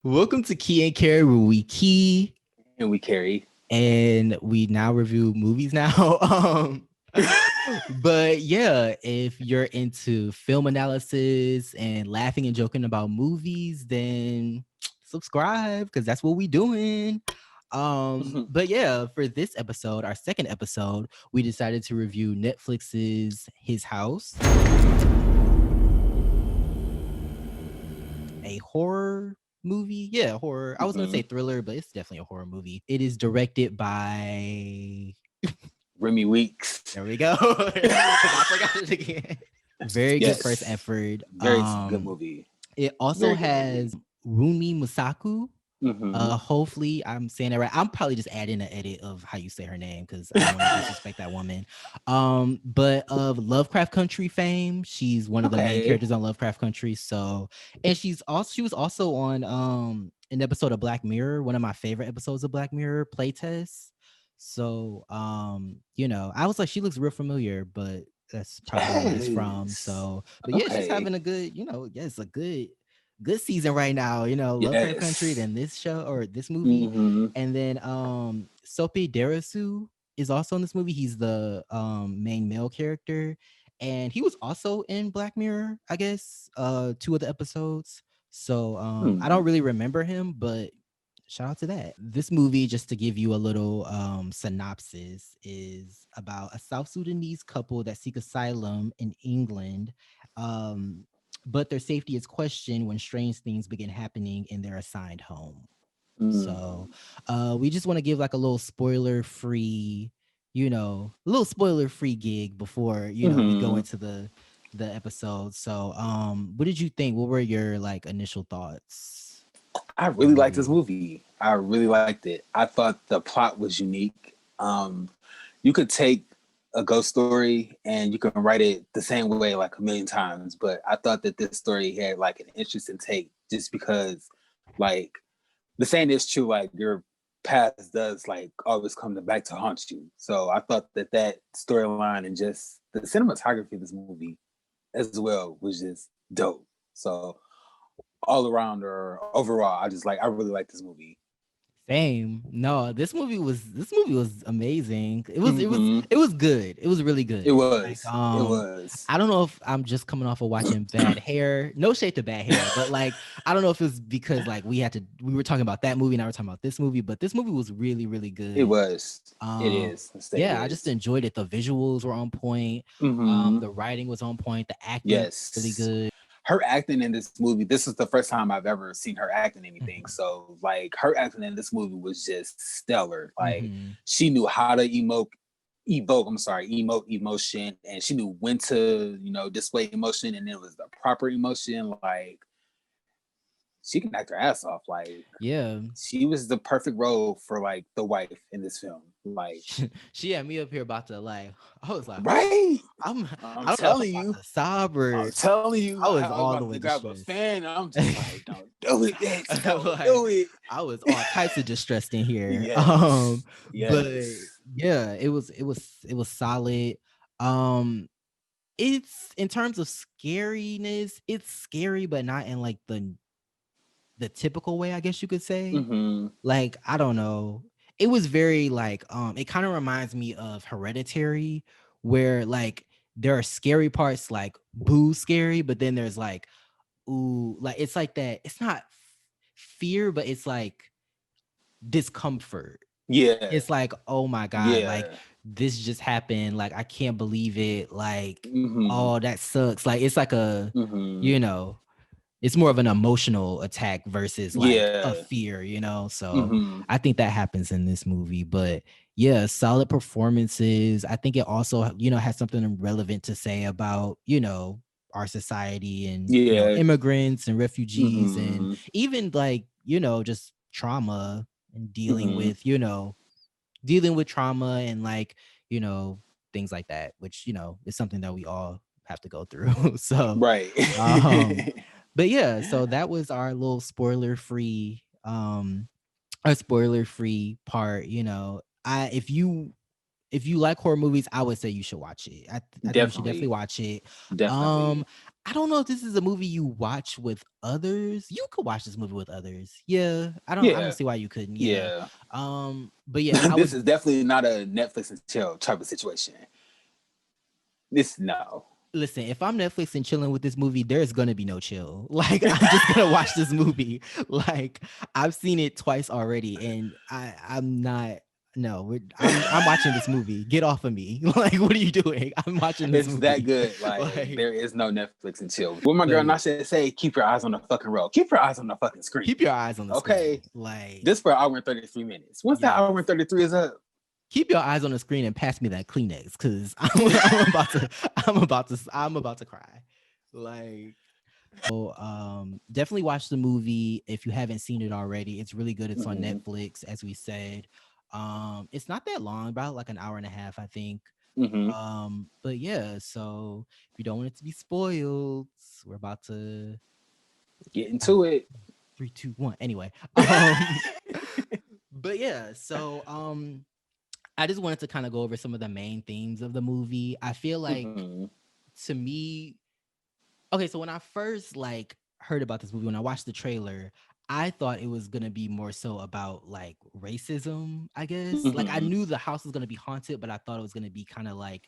Welcome to Key and Carry, where we key And we carry. and we now review movies now. But yeah, if you're into film analysis and laughing and joking about movies, then subscribe because that's what we doing. But yeah, for this episode, our second episode, we decided to review Netflix's His House, a horror movie. Yeah, horror. I was gonna say thriller, but it's definitely a horror movie. It is directed by Remi Weekes. there we go. I forgot it again. Very good first effort. Very good movie. It also has Wunmi Mosaku. Hopefully I'm saying that right. I'm probably just adding an edit of how you say her name because I don't want to disrespect that woman. But of Lovecraft Country fame, she's one of the main characters on Lovecraft Country. So, and she was also on an episode of Black Mirror, one of my favorite episodes of Black Mirror, Playtest. So, I was like, she looks real familiar, but that's probably where it's from. So, but yeah, she's having a good, it's a good season right now, Lovecraft Country, then this show or this movie. And then Sope Dirisu is also in this movie. He's the main male character, and he was also in Black Mirror, I guess, 2 of the episodes. So I don't really remember him, but shout out to that. This movie, just to give you a little synopsis, is about a South Sudanese couple that seek asylum in England. But their safety is questioned when strange things begin happening in their assigned home. So we just want to give like a little spoiler-free, gig before, we go into the episode. So what did you think? What were your like initial thoughts? I really liked this movie. I really liked it. I thought the plot was unique. You could take a ghost story and you can write it the same way like a million times, but I thought that this story had like an interesting take just because like the saying is true, like your past does like always come back to haunt you. So I thought that storyline and just the cinematography of this movie as well was just dope. So all around or overall, I really like this movie. Same. No, this movie was amazing. It was good. It was really good. It was. Like, it was. I don't know if I'm just coming off of watching Bad Hair. No shade to Bad Hair, but like I don't know if it was because like we were talking about that movie, now we're talking about this movie, but this movie was really, really good. It was. It is. I just enjoyed it. The visuals were on point. The writing was on point. The acting was really good. Her acting in this movie, this is the first time I've ever seen her act in anything. So like her acting in this movie was just stellar. Like she knew how to emote emotion, and she knew when to, display emotion, and it was the proper emotion. Like she can act her ass off. Like she was the perfect role for like the wife in this film. Like she had me up here about to like, I was like, right. I'm telling you, I'm telling you, I was all the way to grab a fan. I'm just like, don't do it, bitch. Don't do it. I was all types of distressed in here. Yes. But yeah, it was solid. It's in terms of scariness, it's scary, but not in like the typical way, I guess you could say. Like, I don't know. It was very like it kind of reminds me of Hereditary, where like there are scary parts like boo scary, but then there's like ooh, like it's like that. It's not fear, but it's like discomfort. Yeah. It's like, oh my God, like this just happened. Like I can't believe it. Like, oh, that sucks. Like it's like a, it's more of an emotional attack versus like a fear, So I think that happens in this movie. But yeah, solid performances. I think it also, has something relevant to say about, our society and immigrants and refugees and even like, just trauma and dealing with trauma and like, things like that, which, is something that we all have to go through. So right. But yeah, so that was our little spoiler-free part, if you like horror movies, I would say you should watch it. I think you should definitely watch it. Definitely. I don't know if this is a movie you watch with others. You could watch this movie with others. Yeah. I don't Yeah, see why you couldn't. Yeah. yeah. But yeah, I This would is definitely not a Netflix and chill type of situation. This no. listen, if I'm Netflix and chilling with this movie, there's gonna be no chill. Like I'm just gonna watch this movie. Like I've seen it twice already, and I'm not. No, I'm watching this movie. Get off of me! Like, what are you doing? I'm watching this It's that movie. good. Like Like, there is no Netflix and chill. What my girl but Nasha say, keep your eyes on the fucking road. Keep your eyes on the fucking screen. keep your eyes on the Okay. screen. Like, This for an hour and 33 minutes. Once that yes. hour and 33 is up. Keep your eyes on the screen and pass me that Kleenex, because I'm about to cry. Like, so definitely watch the movie if you haven't seen it already. It's really good. It's on Netflix, as we said. It's not that long, about like an hour and a half, I think. But yeah, so if you don't want it to be spoiled, we're about to Get into it. 3, 2, 1. Anyway. But yeah, so I just wanted to kind of go over some of the main themes of the movie. I feel like to me, okay, so when I first like heard about this movie, when I watched the trailer, I thought it was gonna be more so about like racism, I guess. Like I knew the house was gonna be haunted, but I thought it was gonna be kind of like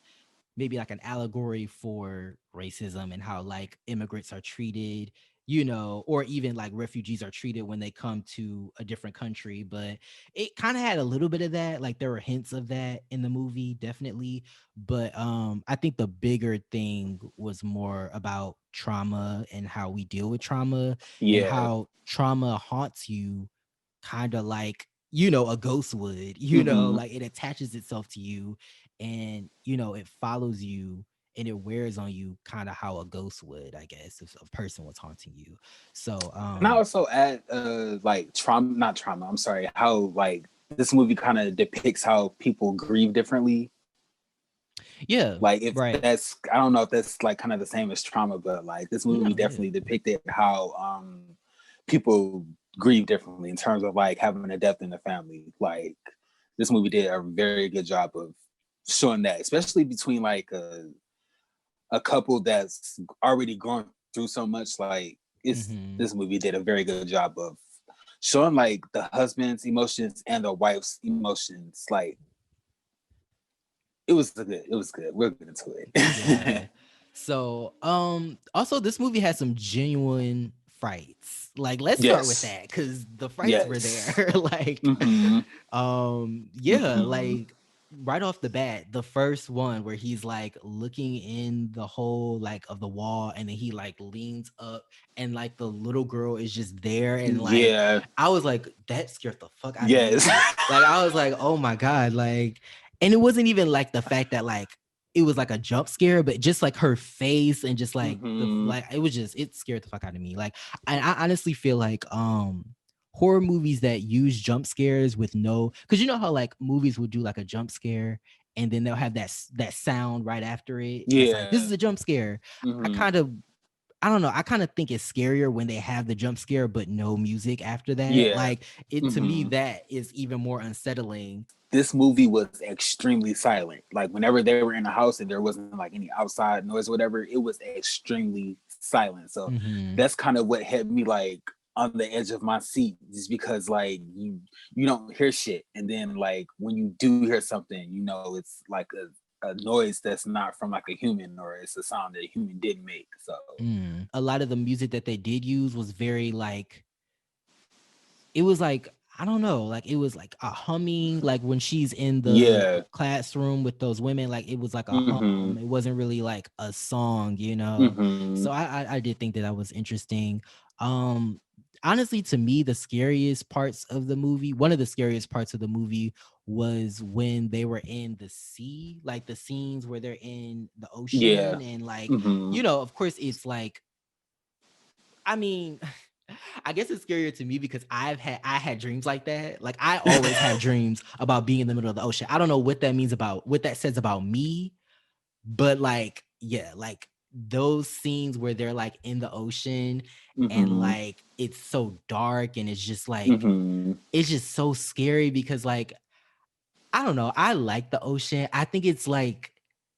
maybe like an allegory for racism and how like immigrants are treated, you know, or even like refugees are treated when they come to a different country. But it kind of had a little bit of that. Like there were hints of that in the movie, definitely. But I think the bigger thing was more about trauma and how we deal with trauma and how trauma haunts you kind of like, you know, a ghost would, you know, like it attaches itself to you and, you know, it follows you and it wears on you kind of how a ghost would, I guess, if a person was haunting you. So And I also add like trauma, not trauma, I'm sorry, how like this movie kind of depicts how people grieve differently. yeah, Like if right. that's, I don't know if that's like kind of the same as trauma, but like this movie No, yeah. definitely depicted how people grieve differently in terms of like having a death in the family. Like this movie did a very good job of showing that, especially between like a couple that's already gone through so much. Like it's this movie did a very good job of showing like the husband's emotions and the wife's emotions. Like it was good. It was good. We're good into it. Yeah. So also this movie has some genuine fights. Like let's start with that because the fights were there. Like yeah, like right off the bat, the first one where he's like looking in the hole like of the wall and then he like leans up and like the little girl is just there and like I was like that scared the fuck out of me. Like I was like, oh my god, like, and it wasn't even like the fact that like it was like a jump scare, but just like her face and just like the like it was just, it scared the fuck out of me. Like I honestly feel like horror movies that use jump scares with no, because you know how like movies would do like a jump scare and then they'll have that sound right after it that's like this is a jump scare. I don't know, I kind of think it's scarier when they have the jump scare but no music after that. Like it to me that is even more unsettling. This movie was extremely silent. Like whenever they were in the house and there wasn't like any outside noise or whatever, it was extremely silent. So that's kind of what had me like on the edge of my seat, just because like you don't hear shit, and then like when you do hear something, you know it's like a noise that's not from like a human, or it's a sound that a human didn't make. So a lot of the music that they did use was very like, it was like, I don't know, like it was like a humming, like when she's in the classroom with those women, like it was like a hum. It wasn't really like a song, you know. So I did think that was interesting. Honestly, to me, the scariest parts of the movie, one of the scariest parts of the movie was when they were in the sea, like the scenes where they're in the ocean and like, you know, of course it's like, I mean, I guess it's scarier to me because I had dreams like that. Like I always have dreams about being in the middle of the ocean. I don't know what that means about what that says about me, but like, yeah, like those scenes where they're like in the ocean and like it's so dark and it's just like it's just so scary because like I don't know, I like the ocean. I think it's like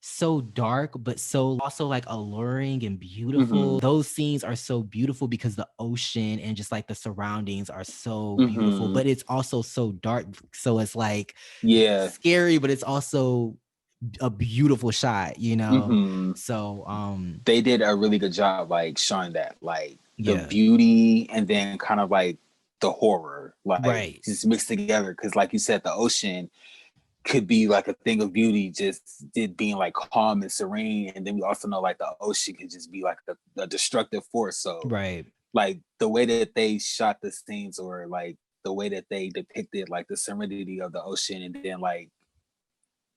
so dark, but so also like alluring and beautiful. Those scenes are so beautiful because the ocean and just like the surroundings are so beautiful, but it's also so dark. So it's like scary, but it's also a beautiful shot, you know? So they did a really good job like showing that, like the yeah. beauty and then kind of like the horror, like Right. just mixed together. Because like you said, the ocean could be like a thing of beauty, just it being like calm and serene, and then we also know like the ocean could just be like a destructive force. So Right. like the way that they shot the scenes, or like the way that they depicted like the serenity of the ocean, and then like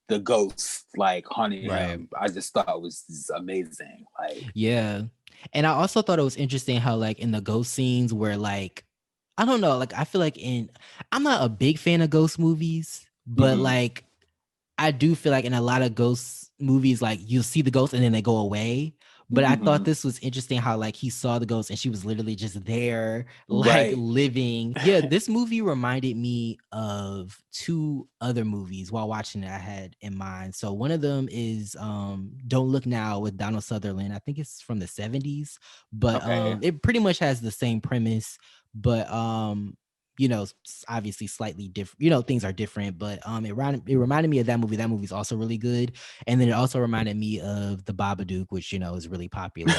the ghosts like haunting him, I just thought it was just amazing. Like yeah. And I also thought it was interesting how like in the ghost scenes where like I don't know, like I feel like I'm not a big fan of ghost movies, but like I do feel like in a lot of ghost movies, like you'll see the ghost and then they go away. But I thought this was interesting how like he saw the ghost and she was literally just there, like living. Yeah, this movie reminded me of two other movies while watching it I had in mind. So one of them is Don't Look Now with Donald Sutherland. I think it's from the 70s, but it pretty much has the same premise, but you know, obviously slightly different, you know, things are different, but it reminded me of that movie. That movie's also really good. And then it also reminded me of The Babadook, which, you know, is really popular.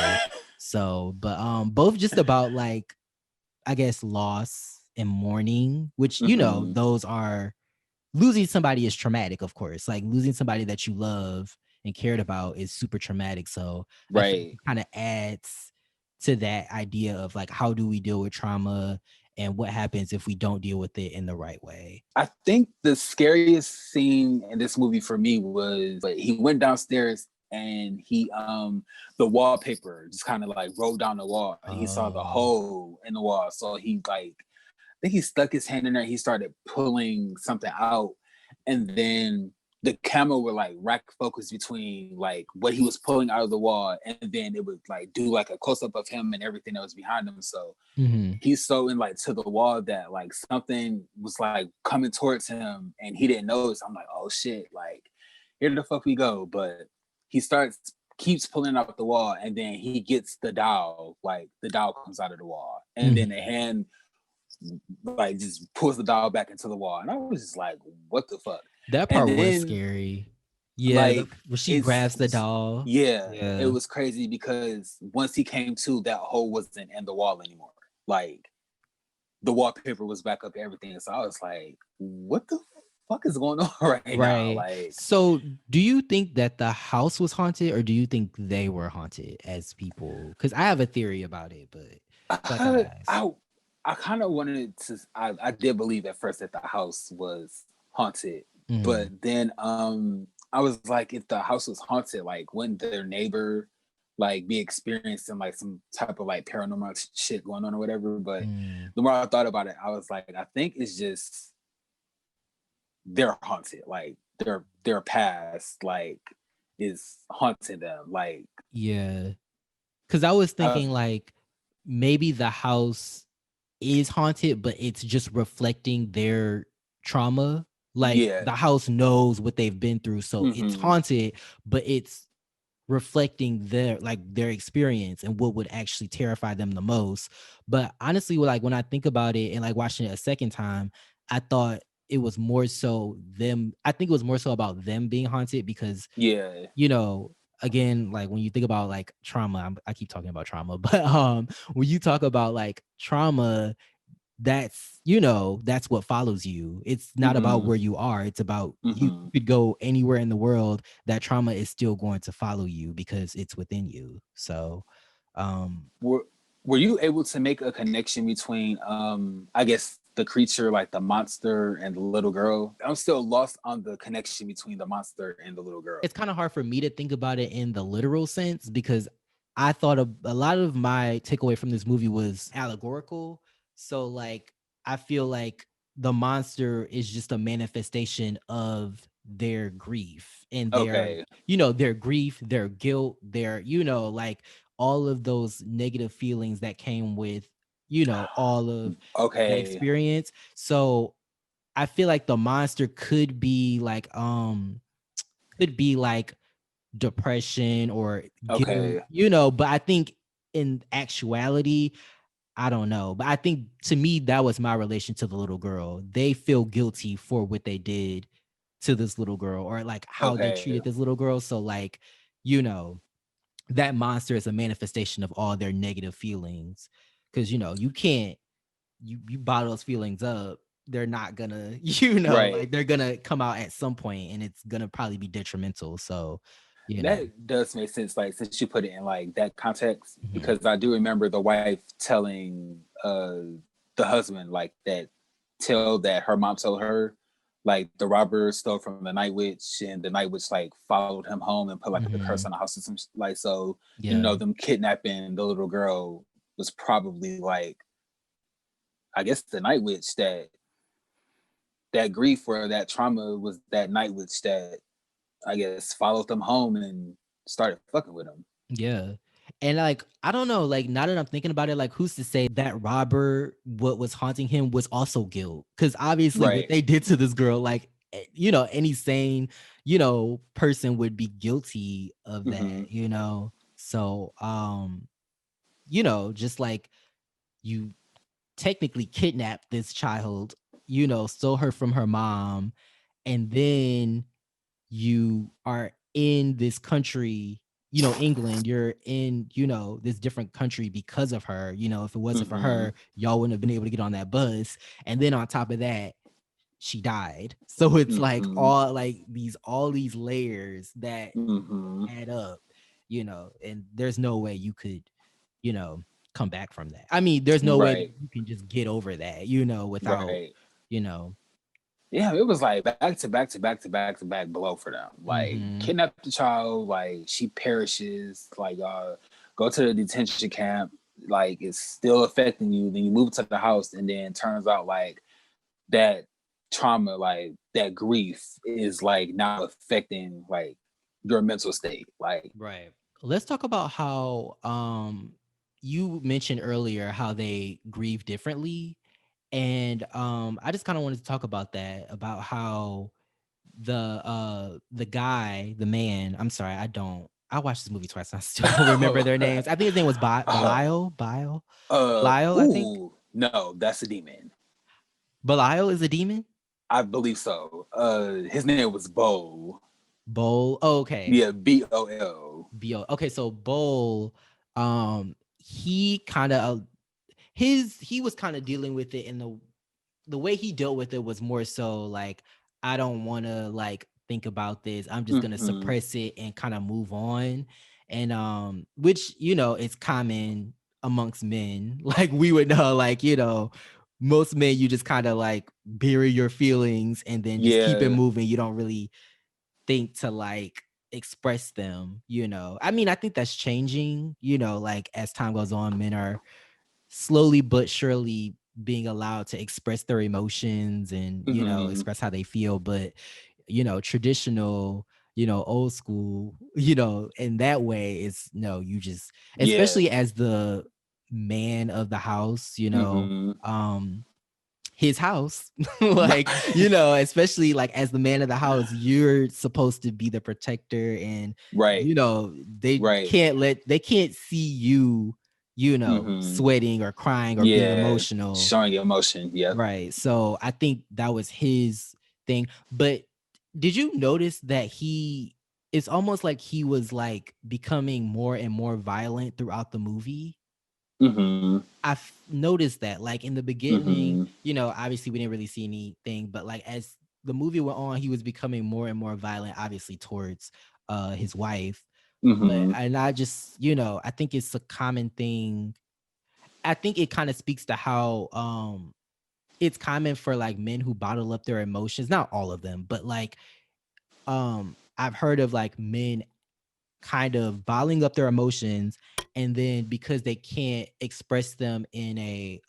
So, but both just about like, I guess, loss and mourning, which, you know, those are, losing somebody is traumatic, of course. Like losing somebody that you love and cared about is super traumatic. So I feel like it kind of adds to that idea of like, how do we deal with trauma and what happens if we don't deal with it in the right way? I think the scariest scene in this movie for me was like he went downstairs and he the wallpaper just kind of like rolled down the wall and he saw the hole in the wall. So he like, I think he stuck his hand in there. He started pulling something out, and then the camera would like rack focus between like what he was pulling out of the wall, and then it would like do like a close up of him and everything that was behind him. So he's so in like to the wall that like something was like coming towards him, and he didn't notice. I'm like, oh shit, like here the fuck we go. But he keeps pulling out the wall, and then he gets the doll. Like the doll comes out of the wall, and then the hand like just pulls the doll back into the wall, and I was just like, "What the fuck?" That And part was then scary. Yeah, like when she grabs the doll. yeah, it Yeah. was crazy because once he came to, that hole wasn't in the wall anymore. Like the wallpaper was back up, everything. So I was like, "What the fuck is going on right now?" Right. Like So do you think that the house was haunted or do you think they were haunted as people? Because I have a theory about it, but so I gotta ask. I kind of wanted to. I did believe at first that the house was haunted, but then I was like, if the house was haunted, like wouldn't their neighbor like be experiencing like some type of like paranormal shit going on or whatever? But the more I thought about it, I was like, I think it's just they're haunted. Like their past like is haunting them. Like Yeah. Because I was thinking like maybe the house is haunted, but it's just reflecting their trauma. Like yeah. the house knows what they've been through, so it's haunted, but it's reflecting their experience and what would actually terrify them the most. But honestly, like when I think about it and like watching it a second time, I thought it was more so them. I think it was more so about them being haunted because Yeah. you know, again, like when you think about like trauma, I keep talking about trauma, but when you talk about like trauma, that's you know that's what follows you. It's not about where you are, it's about you could go anywhere in the world, that trauma is still going to follow you because it's within you. So Were you able to make a connection between I guess the creature, like the monster, and the little girl? I'm still lost on the connection between the monster and the little girl. it's kind of hard for me to think about it in the literal sense because I thought a lot of my takeaway from this movie was allegorical. So like I feel like the monster is just a manifestation of their grief and their Okay. you know their grief, their guilt, their you know like all of those negative feelings that came with you know all of that Okay. experience. So I feel like the monster could be like depression or guilt, Okay. but I think in actuality, I don't know. But I think to me, that was my relation to the little girl. They feel guilty for what they did to this little girl, or like how they Okay. treated this little girl. So like, you know, that monster is a manifestation of all their negative feelings. Cause you can't you bottle those feelings up, they're not gonna, Right. like they're gonna come out at some point and it's gonna probably be detrimental. So, That does make sense, like since you put it in like that context, mhm, because I do remember the wife telling the husband like that tale that her mom told her, like the robber stole from the night witch and the night witch like followed him home and put like a curse on mhm, the house or some like, so yeah, them kidnapping the little girl was probably like, I guess the night witch that grief or that trauma was that night witch that I guess followed them home and started fucking with them. yeah. And like, I don't know, like now that I'm thinking about it, like who's to say that robber, what was haunting him was also guilt? Because obviously what Right. they did to this girl, like, any sane, person would be guilty of Mm-hmm. that. So just like you technically kidnapped this child, stole her from her mom, and then you are in this country, England, you're in, this different country because of her. If it wasn't for Mm-hmm. her, y'all wouldn't have been able to get on that bus. And then on top of that, she died. So it's like Mm-hmm. all these layers that Mm-hmm. add up, and there's no way you could, you know, come back from that. I mean, there's no way that Right. you can just get over that, without, Right. you know. Yeah, it was like back to back to back to back to back blow for them. Like Mhm. kidnap the child, like she perishes, like go to the detention camp, like it's still affecting you. Then you move to the house, and then turns out like that trauma, like that grief is like now affecting like your mental state. Like, Right. Let's talk about how you mentioned earlier how they grieve differently. And I just kind of wanted to talk about that, about how the guy, the man, I'm sorry, I watched this movie twice and I still don't remember their names. I think his name was uh, Belial, I think. no, that's a demon. Belial is a demon? I believe so. His name was Bo. Bowl. Oh, okay. Yeah, Bol. Bo. Okay, so Bowl, he kind of he was kind of dealing with it, in the way he dealt with it was more so like, I don't want to like think about this. I'm just gonna Mm-hmm. suppress it and kind of move on. And which is common amongst men. Like we would know, like, most men, you just kind of like bury your feelings and then just keep it Yeah. moving. You don't really think to like express them. I mean, I think that's changing, like as time goes on, men are slowly but surely being allowed to express their emotions and Mm-hmm. express how they feel. But traditional, old school, in that way, is no, you just, Yeah. especially as the man of the house, Mm-hmm. his house, like, Right. especially like as the man of the house, you're supposed to be the protector. And Right. they Right. can't see you, Mm-hmm. sweating or crying or being Yeah. emotional. Showing emotion. Yep. Right. So I think that was his thing. But did you notice that it's almost like he was like becoming more and more violent throughout the movie? Mm-hmm. I've noticed that, like in the beginning, Mm-hmm. obviously we didn't really see anything, but like as the movie went on, he was becoming more and more violent, obviously towards his wife. But Mm-hmm. and I just, I think it's a common thing. I think it kind of speaks to how it's common for like men who bottle up their emotions, not all of them, but like I've heard of like men kind of bottling up their emotions, and then because they can't express them in a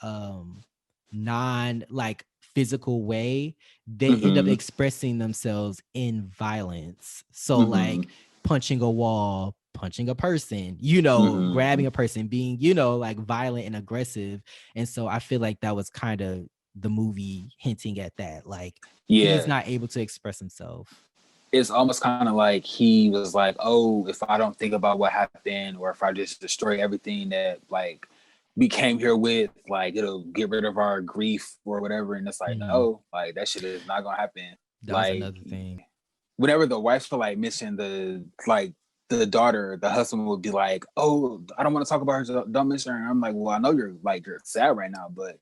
non like physical way, they end up Mm-hmm. expressing themselves in violence. So Mm-hmm. like punching a wall, punching a person, Mm-hmm. grabbing a person, being, like violent and aggressive. And so I feel like that was kind of the movie hinting at that, like he's Yeah. not able to express himself. it's almost kind of like he was like, oh, if I don't think about what happened, or if I just destroy everything that like we came here with, like it'll get rid of our grief or whatever. And it's like, no, like that shit is not gonna happen. That was Like another thing. whenever the wife would like mention the daughter, the husband would be like, oh, I don't want to talk about her, so don't mention her. And I'm like, well, I know you're sad right now, but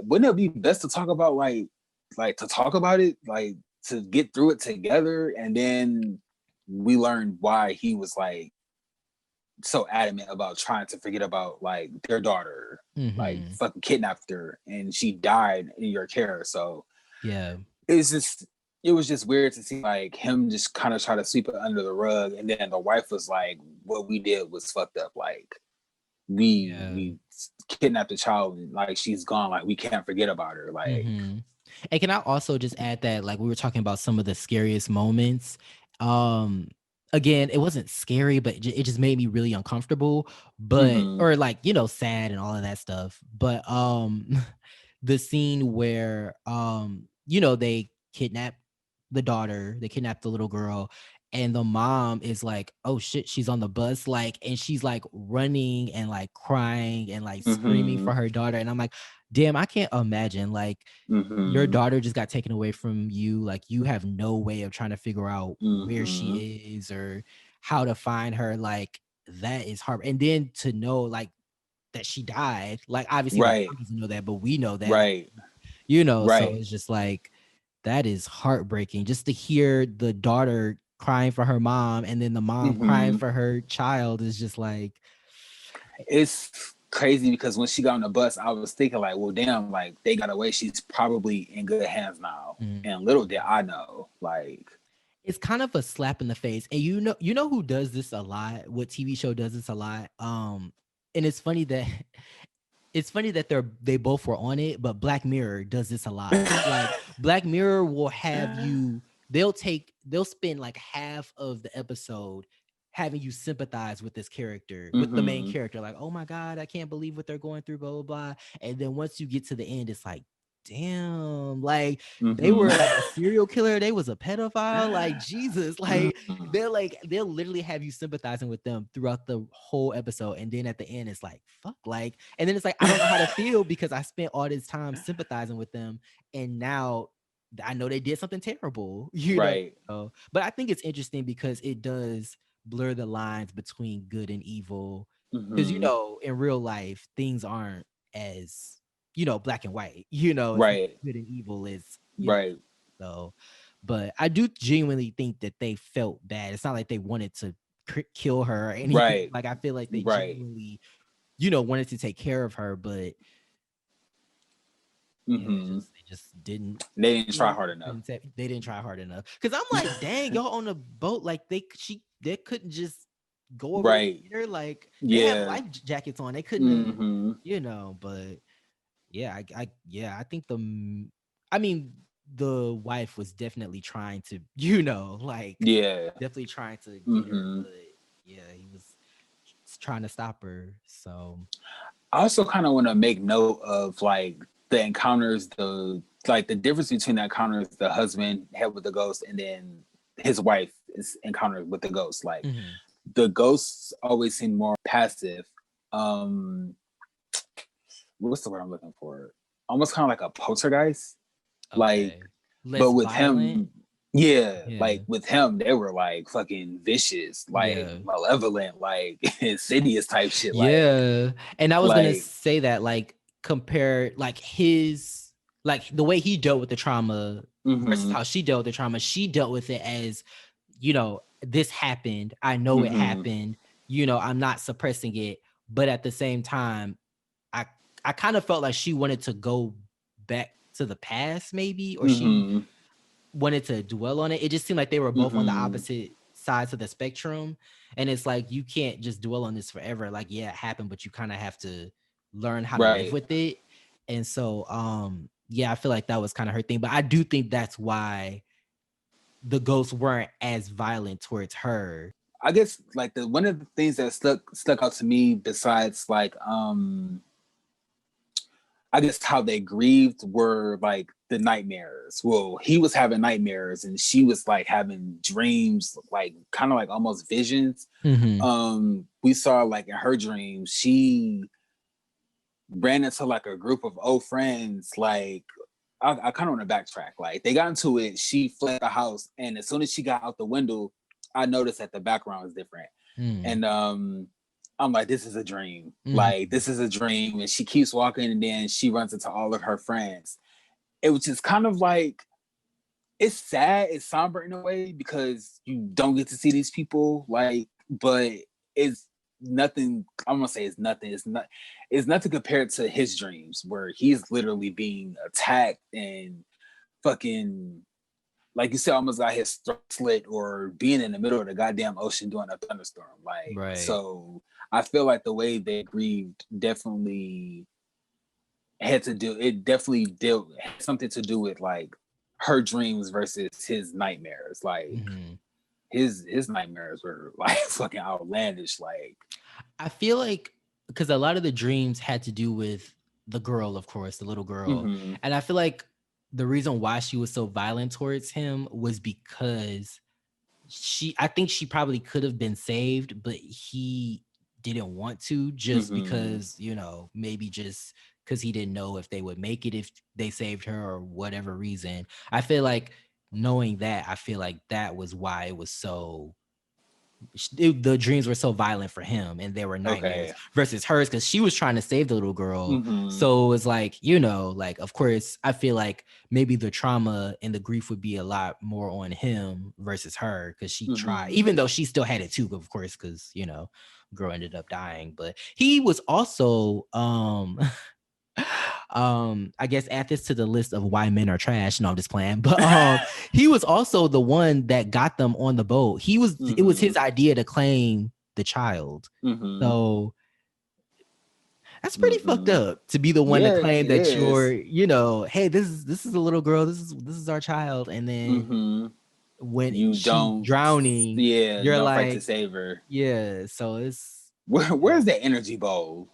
wouldn't it be best to talk about to talk about it, like to get through it together? And then we learned why he was like so adamant about trying to forget about like their daughter, like fucking kidnapped her and she died in your care. So yeah, it was just weird to see like him just kind of try to sweep it under the rug, and then the wife was like, what we did was fucked up. Like we kidnapped the child and like she's gone, like we can't forget about her. Like And can I also just add that, like, we were talking about some of the scariest moments. Again, it wasn't scary, but it just made me really uncomfortable. But or like, you know, sad and all of that stuff. But the scene where you know, they kidnap the daughter, they kidnap the little girl, and the mom is like, oh shit, she's on the bus, like, and she's like running and like crying and like screaming for her daughter. And I'm like, damn, I can't imagine like your daughter just got taken away from you, like you have no way of trying to figure out where she is or how to find her. Like that is hard. And then to know like that she died, like obviously the mom doesn't know that, but we know that, like, you know, so it's just like that is heartbreaking just to hear the daughter crying for her mom and then the mom crying for her child is just like, it's crazy because when she got on the bus, I was thinking like, well, damn, like they got away. She's probably in good hands now. And little did I know, like it's kind of a slap in the face. And you know who does this a lot? What TV show does this a lot? And it's funny that they both were on it, but Black Mirror does this a lot. Like Black Mirror will have you, they'll spend like half of the episode having you sympathize with this character, with the main character. Like, oh my God, I can't believe what they're going through, blah, blah, blah. And then once you get to the end, it's like, damn, like they were like a serial killer, they was a pedophile, like Jesus, like they'll literally have you sympathizing with them throughout the whole episode, and then at the end it's like fuck, like, and then it's like I don't know how to feel because I spent all this time sympathizing with them, and now I know they did something terrible, you know. But I think it's interesting because it does blur the lines between good and evil, because you know in real life things aren't as, you know, black and white, you know, it's not good and evil is, you know, so, but I do genuinely think that they felt bad. It's not like they wanted to kill her or anything. Like I feel like they genuinely, you know, wanted to take care of her, but yeah, they just didn't. They didn't try hard enough. They didn't try hard enough. Because I'm like, dang, y'all on a boat, like they couldn't just go over there. Like they have life jackets on. They couldn't, you know, but. Yeah, I think the wife was definitely trying to, you know, like definitely trying to get her, but yeah, he was trying to stop her. So I also kind of want to make note of like the encounters, the difference between the encounters the husband had with the ghost and then his wife is encountered with the ghost. Like the ghosts always seem more passive. What's the word I'm looking for? Almost kind of like a poltergeist. Okay. Like, less but with violent. Him, like with him, they were like fucking vicious, like malevolent, like insidious type shit. Yeah. And I was gonna say that, like, compare like his, like the way he dealt with the trauma versus how she dealt with the trauma. She dealt with it as, you know, this happened. I know it happened. You know, I'm not suppressing it. But at the same time, I kind of felt like she wanted to go back to the past, maybe, or she wanted to dwell on it. It just seemed like they were both on the opposite sides of the spectrum. And it's like, you can't just dwell on this forever. Like, yeah, it happened, but you kind of have to learn how to live with it. And so, yeah, I feel like that was kind of her thing. But I do think that's why the ghosts weren't as violent towards her. I guess like one of the things that stuck out to me besides like I guess how they grieved were like the nightmares. Well, he was having nightmares and she was like having dreams, like kind of like almost visions. We saw like in her dreams, she ran into like a group of old friends. Like I kind of want to backtrack. Like they got into it, she fled the house, and as soon as she got out the window, I noticed that the background was different. And I'm like, this is a dream. Like this is a dream. And she keeps walking, and then she runs into all of her friends. It was just kind of like, it's sad, it's somber in a way because you don't get to see these people. Like, but it's nothing. I'm gonna say it's nothing. It's nothing compared to his dreams where he's literally being attacked and fucking, like you said, almost got his throat slit or being in the middle of the goddamn ocean during a thunderstorm. Like, Right. So I feel like the way they grieved definitely had something to do with like her dreams versus his nightmares. Like his nightmares were like fucking outlandish. Like, I feel like because a lot of the dreams had to do with the girl, of course, the little girl. And I feel like the reason why she was so violent towards him was because I think she probably could have been saved, but he didn't want to, just because, maybe just because he didn't know if they would make it if they saved her or whatever reason. I feel like knowing that, I feel like that was why it was so, the dreams were so violent for him and they were nightmares versus hers, because she was trying to save the little girl. So it was like, like, of course, I feel like maybe the trauma and the grief would be a lot more on him versus her, because she tried, even though she still had it too, of course, because girl ended up dying. But he was also I guess add this to the list of why men are trash. No, I'm just playing. But he was also the one that got them on the boat. It was his idea to claim the child. So that's pretty fucked up to be the one to claim that you're, hey, this is a little girl, this is our child, and then when she's drowning, you're don't like fight to save her. Yeah, so it's where's that energy bowl?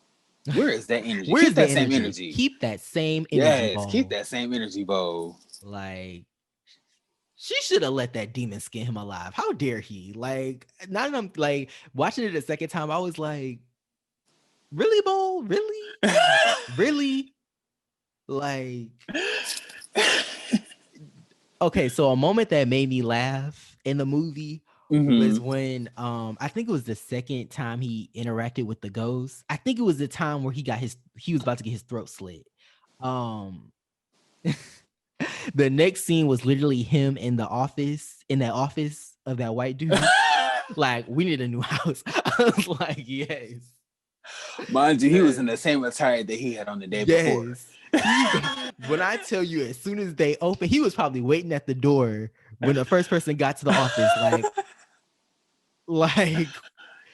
Where is that energy? Keep that same energy. Keep that same energy bowl. Keep that same energy bowl. Like, she should have let that demon skin him alive. How dare he? Like, now that I'm like watching it a second time, I was like, really, Bowl? Really? Really? Like, okay, so a moment that made me laugh in the movie was when I think it was the second time he interacted with the ghost. I think it was the time where he was about to get his throat slit. The next scene was literally him in that office of that white dude. Like, we need a new house. I was like, yes. Mind you, he was in the same attire that he had on the day before. When I tell you, as soon as they opened, he was probably waiting at the door when the first person got to the office, like,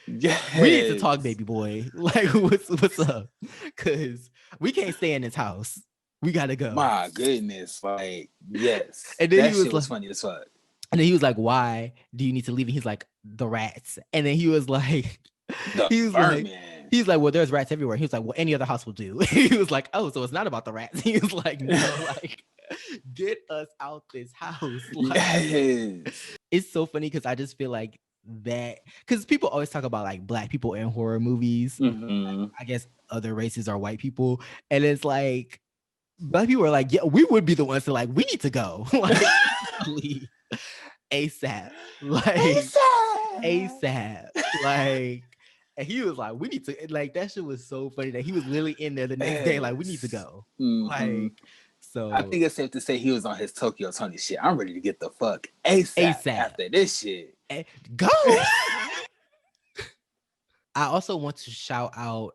yes. We need to talk, baby boy. Like, what's up? Because we can't stay in this house. We gotta go. My goodness, like, yes. And then that shit was funny as fuck. And then he was like, "Why do you need to leave?" And he's like, "The rats." And then he was like, He's like, "Well, there's rats everywhere." He was like, "Well, any other house will do." He was like, "Oh, so it's not about the rats." He was like, "No, like, get us out this house." Like, yes. It's so funny because I just feel like that, because people always talk about like Black people in horror movies. I guess other races are white people, and it's like Black people are like, yeah, we would be the ones to like, we need to go, like, please, ASAP, like ASAP, like. And he was like, we need to, like, that shit was so funny that he was literally in there the next day, like, we need to go. Like, so I think it's safe to say he was on his Tokyo Tony shit. I'm ready to get the fuck ASAP. After this shit. Go. I also want to shout out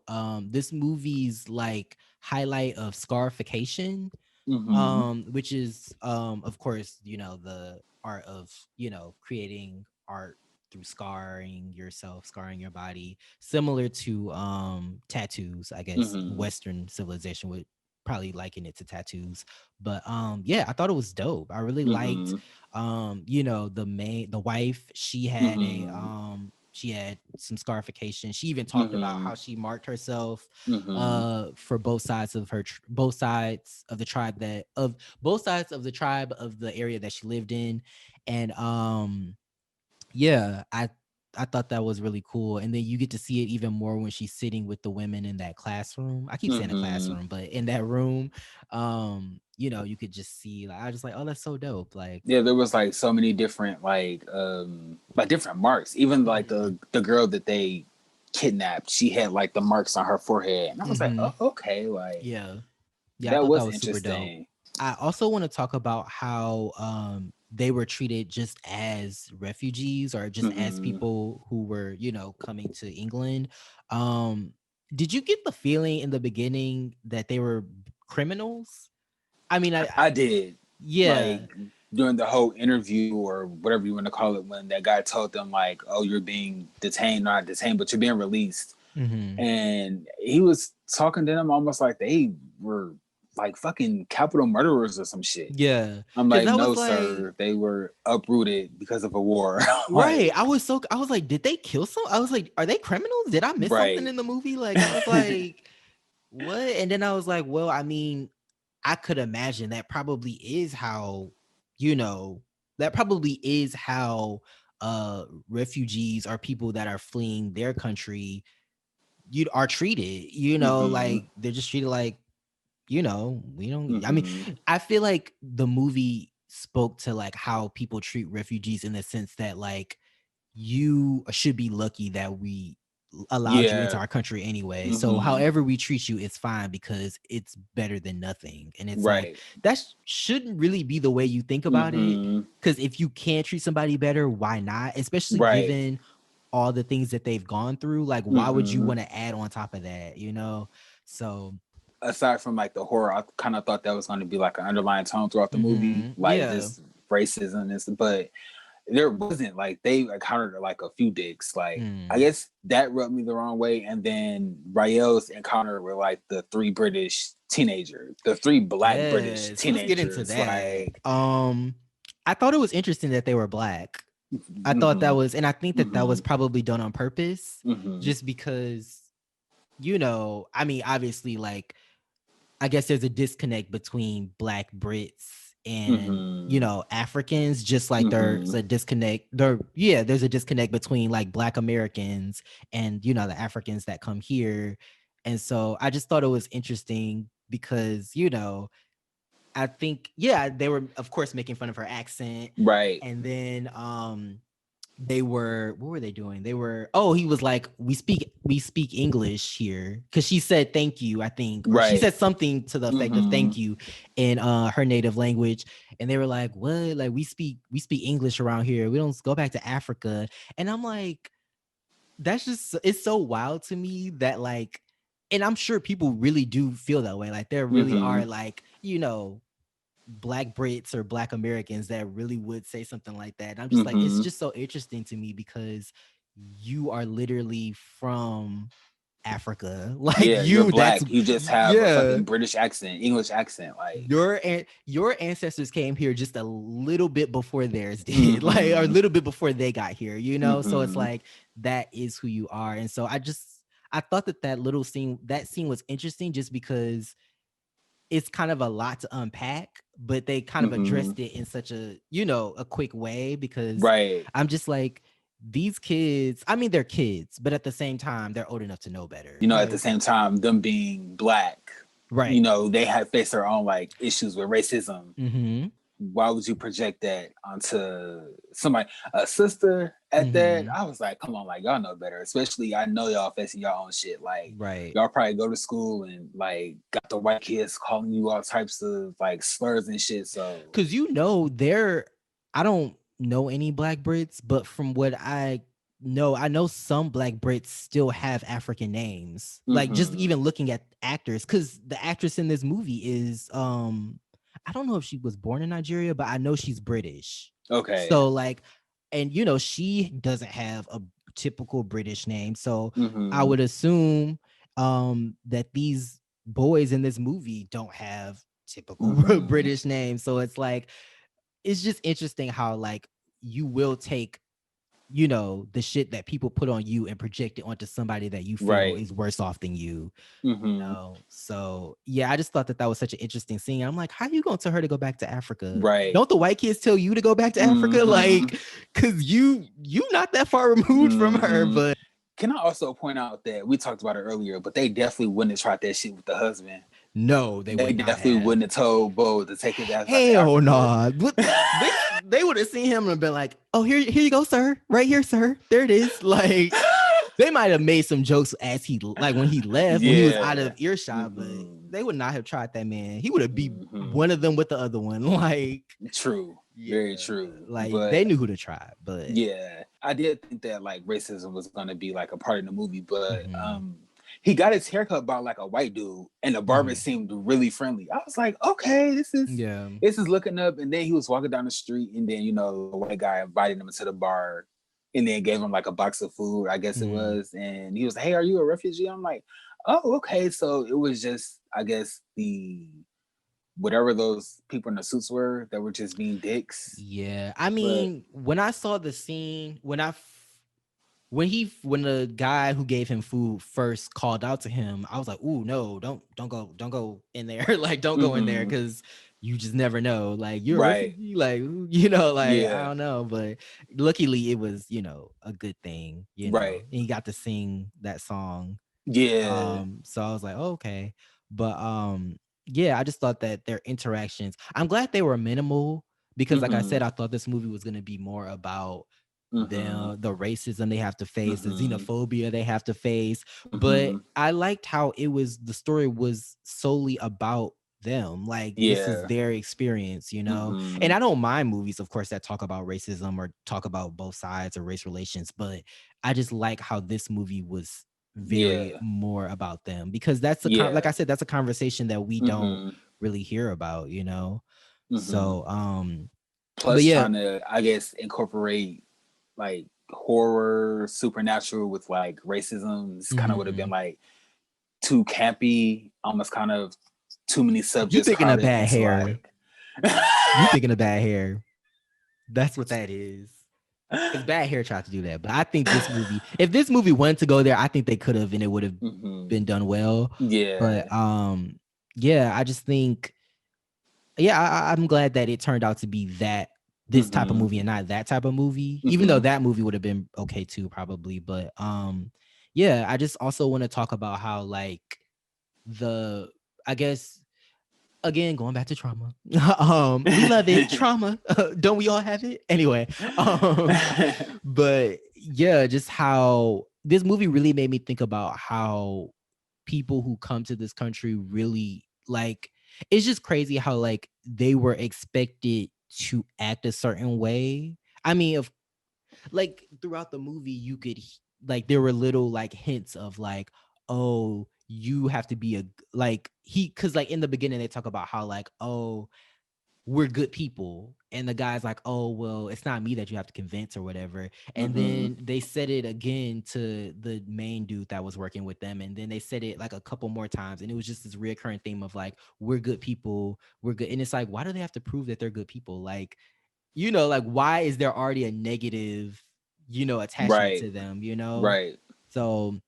this movie's like highlight of scarification, which is of course, the art of, creating art through scarring yourself, scarring your body, similar to tattoos. I guess Western civilization would probably liken it to tattoos. But yeah, I thought it was dope. I really liked the wife. She had she had some scarification. She even talked about how she marked herself for both sides of both sides of the tribe of the area that she lived in. And yeah, I thought that was really cool. And then you get to see it even more when she's sitting with the women in that classroom. I keep saying a classroom, but in that room, you could just see, like, I was just like, oh, that's so dope. Like, yeah, there was like so many different like different marks. Even like the girl that they kidnapped, she had like the marks on her forehead, and I was like, oh, okay, like yeah, I that thought that was was super dope. interesting. I also want to talk about how they were treated just as refugees or just as people who were, coming to England. Did you get the feeling in the beginning that they were criminals? I mean, I did. yeah. Like during the whole interview or whatever you want to call it, when that guy told them like, "Oh, you're being detained, not detained, but you're being released," and he was talking to them almost like they were like fucking capital murderers or some shit. Yeah, I'm because like, I was no, like, sir, they were uprooted because of a war. right. Like, I was like, did they kill some? I was like, are they criminals? Did I miss something right. in the movie? Like, I was like, what? And then I was like, well, I mean, I could imagine that probably is how, that probably is how refugees or people that are fleeing their country you are treated, like they're just treated like, we don't, I mean, I feel like the movie spoke to like how people treat refugees in the sense that like you should be lucky that we allowed you into Yeah. our country anyway. So however we treat you, it's fine because it's better than nothing. And it's like Right. that shouldn't really be the way you think about it. Because if you can't treat somebody better, why not? Especially Right. given all the things that they've gone through. Like, why would you want to add on top of that? So aside from like the horror, I kind of thought that was going to be like an underlying tone throughout the movie, like yeah. this racism and stuff, but there wasn't. Like they encountered like a few dicks. Like I guess that rubbed me the wrong way. And then Rael's encounter with like the three black British Yes, let's get into teenagers. that. Like, I thought it was interesting that they were black. I thought that was, and I think that that was probably done on purpose, just because, I mean, obviously, like, I guess there's a disconnect between black Brits and, Africans, just like there's a disconnect there's a disconnect between like black Americans and, the Africans that come here. And so I just thought it was interesting because, I think, they were of course making fun of her accent. right. And then what were they doing? He was like, we speak English here, because she said thank you, I think, or she said something to the effect of thank you in her native language. And they were like, what? Like, we speak English around here, we don't go back to Africa. And I'm like, that's just, it's so wild to me that like, and I'm sure people really do feel that way, like there really are like, black Brits or black Americans that really would say something like that. And I'm just like, it's just so interesting to me because you are literally from Africa. Like, Yeah, you're that's, black. You just have a fucking British accent, English accent. Like your ancestors came here just a little bit before theirs did, like, or a little bit before they got here, so it's like, that is who you are. And so I thought that scene was interesting just because it's kind of a lot to unpack, but they kind of addressed it in such a, a quick way, because right. I'm just like, these kids, I mean, they're kids, but at the same time, they're old enough to know better. At the same time, them being black, right. They have faced their own like issues with racism. Why would you project that onto somebody, a sister at that? I was like, come on, like, y'all know better. Especially, I know y'all facing your own shit. Like, right. Y'all probably go to school and like got the white kids calling you all types of like slurs and shit. So, because I don't know any black Brits, but from what I know some black Brits still have African names. Like, just even looking at actors, because the actress in this movie is I don't know if she was born in Nigeria, but I know she's British. okay. So like, and she doesn't have a typical British name. So I would assume that these boys in this movie don't have typical British names. So it's like, it's just interesting how like you will take the shit that people put on you and project it onto somebody that you feel Right. is worse off than you. Mm-hmm. So yeah, I just thought that was such an interesting scene. I'm like, how you gonna tell her to go back to Africa? Right. Don't the white kids tell you to go back to Africa? Mm-hmm. Like, cause you not that far removed from her. Mm-hmm. But can I also point out that we talked about it earlier, but they definitely wouldn't have tried that shit with the husband. no, they would not definitely have. wouldn't have told Bo to take his ass back to Hell Africa. nah. They would have seen him and been like, oh, here you go, sir. Right here, sir. There it is. Like, they might have made some jokes as he, like, when he left, when he was out of earshot, but they would not have tried that man. He would have beat one of them with the other one. Like, true. Yeah, very true. Like, but they knew who to try. But yeah, I did think that like racism was gonna be like a part of the movie, but he got his haircut by like a white dude, and the barber seemed really friendly. I was like, okay, this is looking up. And then he was walking down the street, and then the white guy invited him into the bar, and then gave him like a box of food, I guess it was. And he was like, hey, are you a refugee? I'm like, oh, okay. So it was just, I guess, whatever those people in the suits were that were just being dicks. Yeah, I mean, when I saw the scene, when the guy who gave him food first called out to him, I was like, "Ooh, no, don't go in there. Like, don't go in there, because you just never know. Like, you're a refugee, like, I don't know." But luckily, it was a good thing, right? And he got to sing that song. Yeah. So I was like, oh, okay, but yeah, I just thought that their interactions, I'm glad they were minimal, because like I said, I thought this movie was going to be more about the racism they have to face, the xenophobia they have to face. But I liked how the story was solely about them. Like, this is their experience, and I don't mind movies, of course, that talk about racism or talk about both sides or race relations, but I just like how this movie was very more about them, because that's like I said, that's a conversation that we don't really hear about, so plus trying to, I guess, incorporate like horror, supernatural with like racism. This kind of would have been like too campy, almost kind of too many subjects. You thinking of bad hair. You thinking of bad hair. That's what that is. Because Bad Hair tried to do that, but I think this movie, if this movie wanted to go there, I think they could have, and it would have been done well. Yeah. But yeah, I just think, I'm glad that it turned out to be this type of movie and not that type of movie. Even though that movie would have been okay too, probably. But yeah, I just also want to talk about how, like, I guess, again, going back to trauma. We love it. Trauma. Don't we all have it? Anyway. But yeah, just how this movie really made me think about how people who come to this country really, like, it's just crazy how, like, they were expected to act a certain way. I mean, like, throughout the movie, you could, like, there were little, like, hints of, like, oh, you have to be because, like, in the beginning they talk about how, like, oh, we're good people, and the guy's like, oh, well, it's not me that you have to convince or whatever. And then they said it again to the main dude that was working with them, and then they said it like a couple more times, and it was just this reoccurring theme of, like, we're good people, we're good. And it's like, why do they have to prove that they're good people? Like, like, why is there already a negative attachment to them, right? So,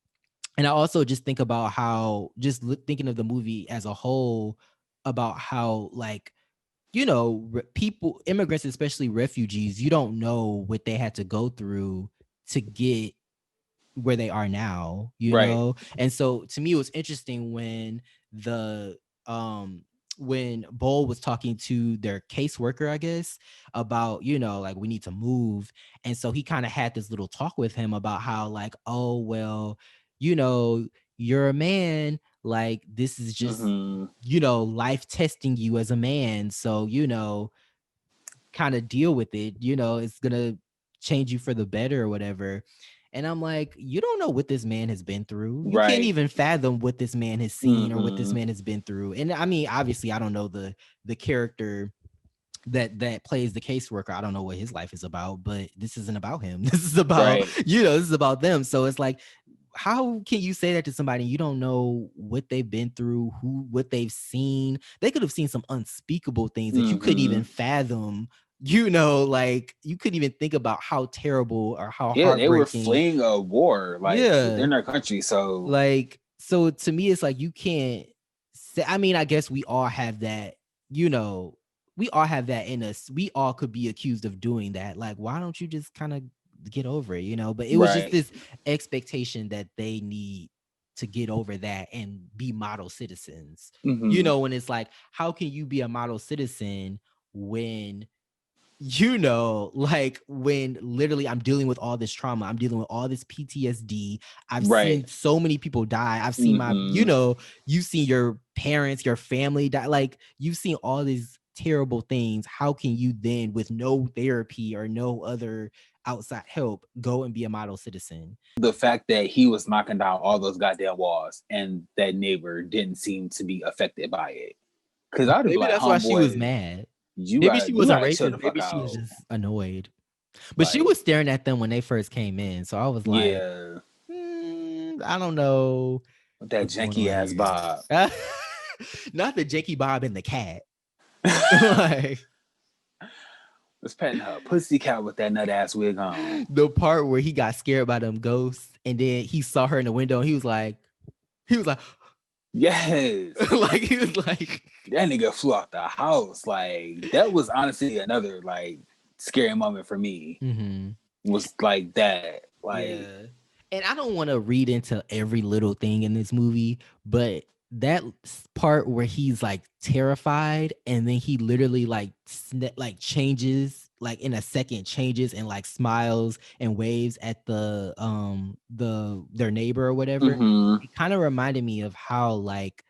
and I also just think about how, just thinking of the movie as a whole, about how, like, people, immigrants, especially refugees, you don't know what they had to go through to get where they are now, know? And so to me, it was interesting when when Bull was talking to their caseworker, I guess, about, like, we need to move. And so he kind of had this little talk with him about how, like, oh, well, you're a man, like, this is just, life testing you as a man. So, kind of deal with it, it's gonna change you for the better or whatever. And I'm like, you don't know what this man has been through. You can't even fathom what this man has seen or what this man has been through. And I mean, obviously, I don't know the character that plays the caseworker. I don't know what his life is about, but this isn't about him. This is about, this is about them. So it's like, how can you say that to somebody? You don't know what they've been through, what they've seen. They could have seen some unspeakable things that you couldn't even fathom you know, like you couldn't even think about how terrible or how Yeah, they were heartbreaking. fleeing a war like Yeah. within their country. So Like, so to me, it's like you can't say, I mean, I guess we all have that, you know, we all have that in us. We all could be accused of doing that. Like, why don't you just kind of get over it, you know? But it was just right. this expectation that they need to get over that and be model citizens. You Mm-hmm. know, when it's like, how can you be a model citizen when, you know, like when literally I'm dealing with all this trauma, I'm dealing with all this PTSD. I've Right. seen so many people die. I've seen my, you Mm-hmm. know, you've seen your parents, your family die. Like you've seen all these terrible things. How can you then, with no therapy or no other outside help, go and be a model citizen? The fact that he was knocking down all those goddamn walls and that neighbor didn't seem to be affected by it. Cause I'd be Maybe like, that's why she was homeboy, mad. you Maybe she got you wasn't gotta chill racist. the fuck Maybe she was out. just annoyed. But she Like, was staring at them when they first came in. So I was like, yeah, I don't know with that what's going janky on ass here. Bob. Not the Jakey Bob and the cat. Like Was petting her pussycat with that nut ass wig on. the part where he got scared by them ghosts and then he saw her in the window and he was like, Yes. like he was like, That nigga flew out the house. Like, that was honestly another like scary moment for me. mm-hmm. Was like that. Like, Yeah. And I don't want to read into every little thing in this movie, but that part where he's like terrified and then he literally like like changes like in a second changes and like smiles and waves at the their neighbor or whatever. mm-hmm. It kind of reminded me of how like,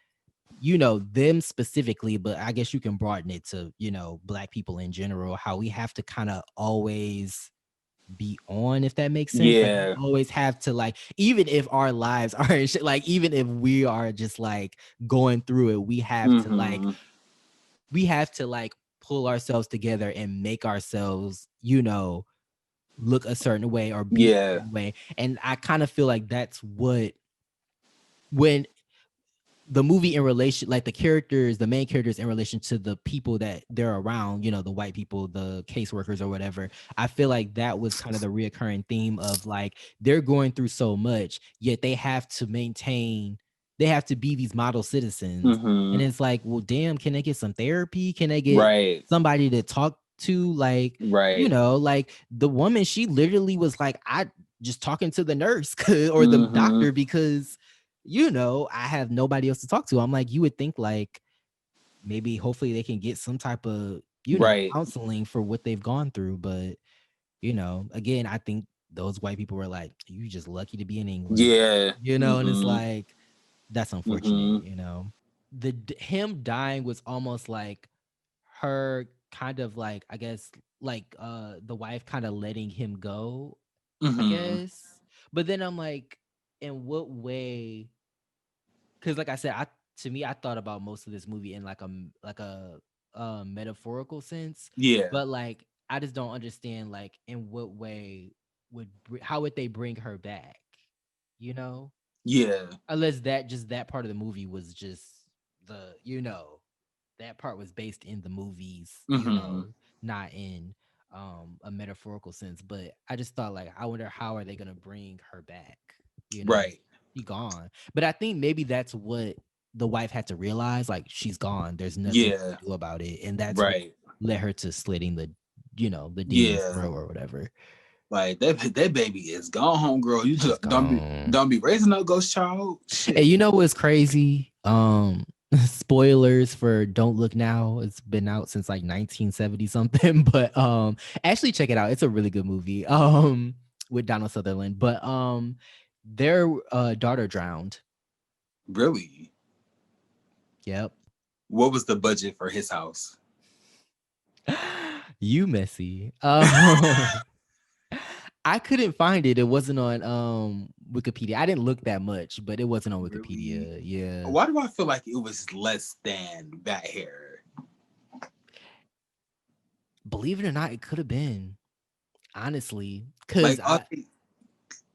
you know, them specifically, but I guess you can broaden it to, you know, black people in general, how we have to kind of always be on, if that makes sense. Like we Yeah. always have to like, even if our lives are in shit, like even if we are just like going through it, Mm-hmm. we have to like pull ourselves together and make ourselves, you know, look a certain way or be a Yeah. certain way. And I kind of feel like that's what when the movie in relation, like the characters, the main characters in relation to the people that they're around, you know, the white people, the caseworkers or whatever. I feel like that was kind of the reoccurring theme of like they're going through so much, yet they have to maintain, they have to be these model citizens. Mm-hmm. And it's like, well, damn, can they get some therapy? Can they get Right. somebody to talk to? Like, you Right. know, like the woman, she literally was like, I just talking to the nurse or the Mm-hmm. doctor because, you know, I have nobody else to talk to. I'm like, you would think like maybe hopefully they can get some type of, you know, Right. counseling for what they've gone through. But, you know, again, I think those white people were like, you just lucky to be in England, Yeah. you know, and it's Mm-hmm. like, that's unfortunate, Mm-hmm. you know. Him dying was almost like her kind of like, I guess, like the wife kind of letting him go, I Mm-hmm. guess. But then I'm like, in what way? Because like I said, I to me I thought about most of this movie in like a metaphorical sense, Yeah. but like I just don't understand like in what way how would they bring her back, you know, Yeah. unless that part of the movie was just the, you know, that part was based in the movies, you Mm-hmm. know, not in a metaphorical sense. But I just thought like, I wonder how are they gonna bring her back, you know, Right. she gone. But I think maybe that's what the wife had to realize, like she's gone, there's nothing we Yeah. can do about it, and that's what Right. led her to slitting the, you know, the demon's Yeah. throat or whatever. Like that baby is gone home, girl. You She's just gone. don't be raising no ghost child. And Shit. you know what's crazy? Spoilers for Don't Look Now. It's been out since like 1970 something, but actually check it out. It's a really good movie. With Donald Sutherland. But their daughter drowned. Really? Yep. What was the budget for his house? You messy. I couldn't find it. It wasn't on Wikipedia. I didn't look that much, but it wasn't on Really? Wikipedia. Yeah. Why do I feel like it was less than that hair? Believe it or not, it could have been. Honestly. Like all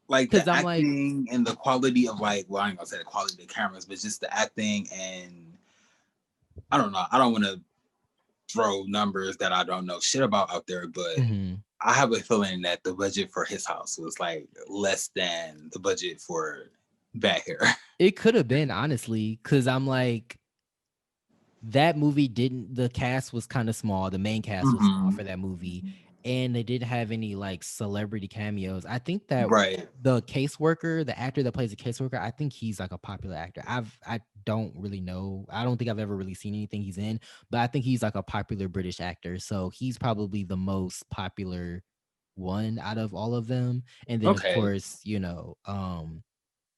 like Cause the I'm like, acting and the quality of like, well, I ain't gonna say the quality of the cameras, but just the acting and I don't know. I don't want to throw numbers that I don't know shit about out there, but Mm-hmm. I have a feeling that the budget for his house was like less than the budget for Bad Hair. It could have been, honestly, because I'm like, that movie didn't, the cast was kind of small. The main cast was small for that movie. And they didn't have any like celebrity cameos. I think that Right. the caseworker, the actor that plays the caseworker, I think he's like a popular actor. I don't really know. I don't think I've ever really seen anything he's in, but I think he's like a popular British actor. So he's probably the most popular one out of all of them. And then of Okay. course,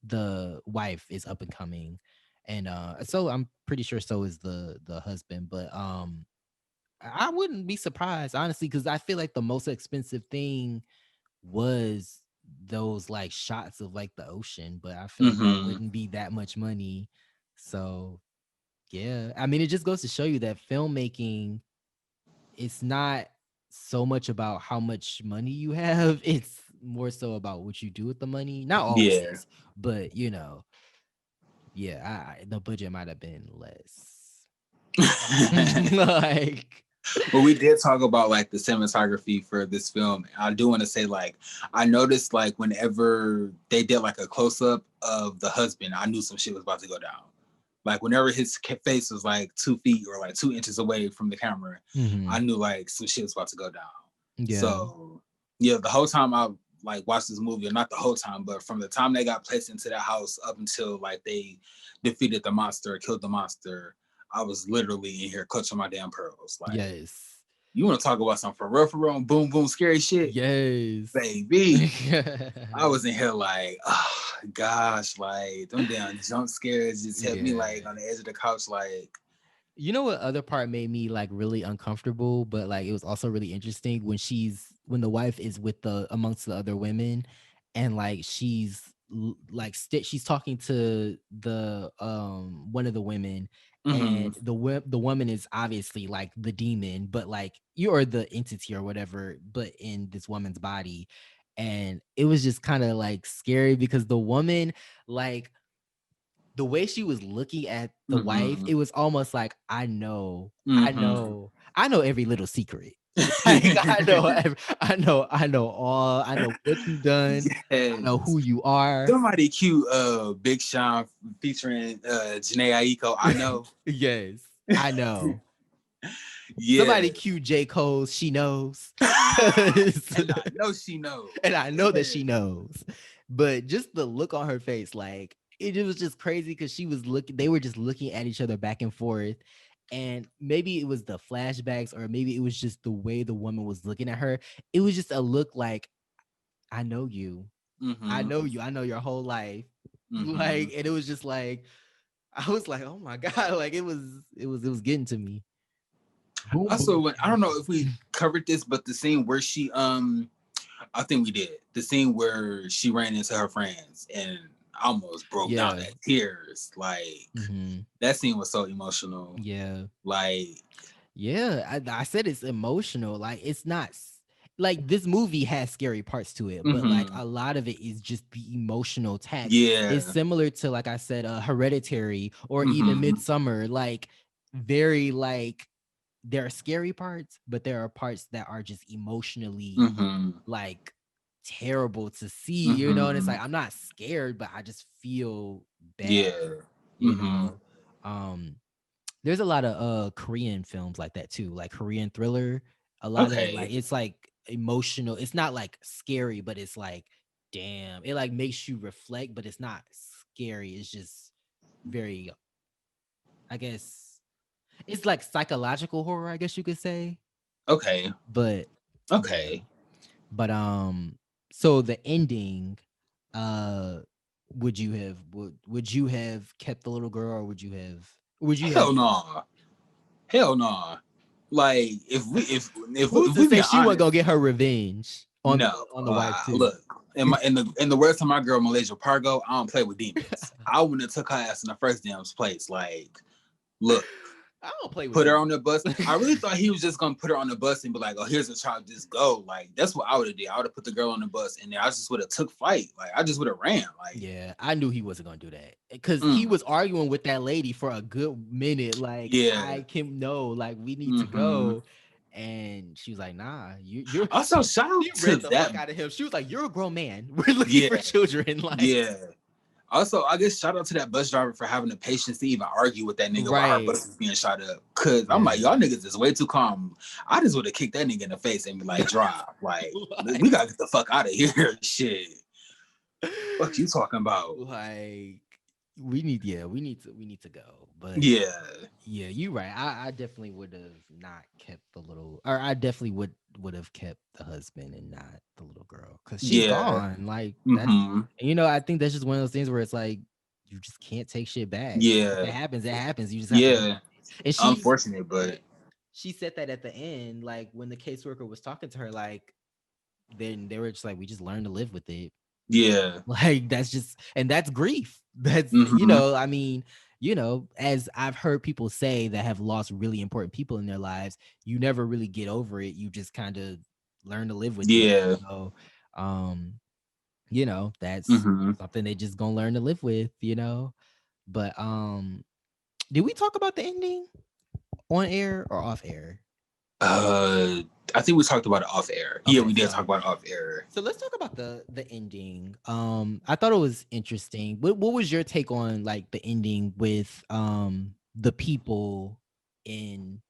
the wife is up and coming. And so I'm pretty sure so is the husband. But I wouldn't be surprised, honestly, because I feel like the most expensive thing was those like shots of like the ocean, but I feel like that wouldn't be that much money. So yeah, I mean, it just goes to show you that filmmaking, it's not so much about how much money you have, it's more so about what you do with the money. Not Yeah. always, but yeah, the budget might have been less. Like, But we did talk about like the cinematography for this film. I do want to say, like, I noticed like whenever they did like a close up of the husband, I knew some shit was about to go down. Like whenever his face was like 2 feet or like 2 inches away from the camera, I knew like some shit was about to go down. yeah, So yeah, the whole time I like watched this movie, or not the whole time, but from the time they got placed into that house up until like they defeated the monster, killed the monster, I was literally in here clutching my damn pearls. Like, yes, you want to talk about some for real, boom, boom, scary shit? yes, Baby. I was in here like, oh, gosh, like, them damn jump scares just kept me like on the edge of the couch, like. You know what other part made me like really uncomfortable, but like it was also really interesting when the wife is with the amongst the other women, and like she's talking to the one of the women, and the woman is obviously like the demon, but like you're the entity or whatever, but in this woman's body. And it was just kind of like scary because the woman, like, the way she was looking at the wife, it was almost like, I know every little secret. Like, I know what you've done. Yes. I know who you are. Somebody cue Big Sean featuring Janae Aiko. I know. Yes, I know. Yeah. Somebody cue J. Cole's She Knows. And I know she knows. And I know that she knows. But just the look on her face, like, it was just crazy because they were just looking at each other back and forth. And maybe it was the flashbacks, or maybe it was just the way the woman was looking at her. It was just a look like, I know you. I know you. I know your whole life. Like, and it was just like, I was like, oh my God. Like, it was getting to me. Boom, also, boom. I don't know if we covered this, but the scene where she I think we did. The scene where she ran into her friends and almost broke down at tears. Like, that scene was so emotional. Yeah. Like, yeah, I said it's emotional. Like, it's not like this movie has scary parts to it, but like a lot of it is just the emotional tax. Yeah. It's similar to, like I said, Hereditary, or even Midsummer. Like, very like, there are scary parts, but there are parts that are just emotionally like terrible to see, and it's like, I'm not scared, but I just feel bad. There's a lot of Korean films like that too, like Korean thriller. A lot of, like, it's like emotional. It's not like scary, but it's like, damn, it like makes you reflect, but it's not scary. It's just very, I guess, it's like psychological horror, I guess you could say. Okay. But okay. But so the ending, would you have kept the little girl, or would you have Hell no. Hell no. Like, if we say she wasn't gonna get her revenge on the wife too? Look, in the words of my girl Malaysia Pargo, I don't play with demons. I wouldn't have took her ass in the first damn place. Like, look, I don't play with put her on the bus. I really thought he was just gonna put her on the bus and be like, "Oh, here's a child, just go." Like that's what I would have did. I would have put the girl on the bus and then I just would have took flight. Like I just would have ran. Like yeah, I knew he wasn't gonna do that because he was arguing with that lady for a good minute. Like I can know, like we need to go, and she was like, "Nah, you're." Also, shout out She to read the that. fuck out of him. She was like, "You're a grown man. We're looking Yeah, for children." Like, yeah. Also, I guess shout out to that bus driver for having the patience to even argue with that nigga while our bus is being shot up. Cause I'm like, y'all niggas is way too calm. I just would have kicked that nigga in the face and be like, drive. Like, we gotta get the fuck out of here. Shit. What you talking about? Like, we need to go. But yeah, you're right. I definitely would have not kept the little, or I definitely would have kept the husband and not the little girl because she's gone. Like that's, I think that's just one of those things where it's like you just can't take shit back. If it happens, it happens. You just have to. And unfortunate, but she said that at the end, like when the caseworker was talking to her, like then they were just like, we just learned to live with it. Yeah. Like that's just, and that's grief. That's, I mean, as I've heard people say that have lost really important people in their lives, you never really get over it. You just kind of learn to live with it. So, that's something they just gonna learn to live with, But did we talk about the ending on air or off air? I think we talked about it off air. Okay, yeah, we did talk about it off air. So let's talk about the ending. I thought it was interesting. What was your take on like the ending with the people in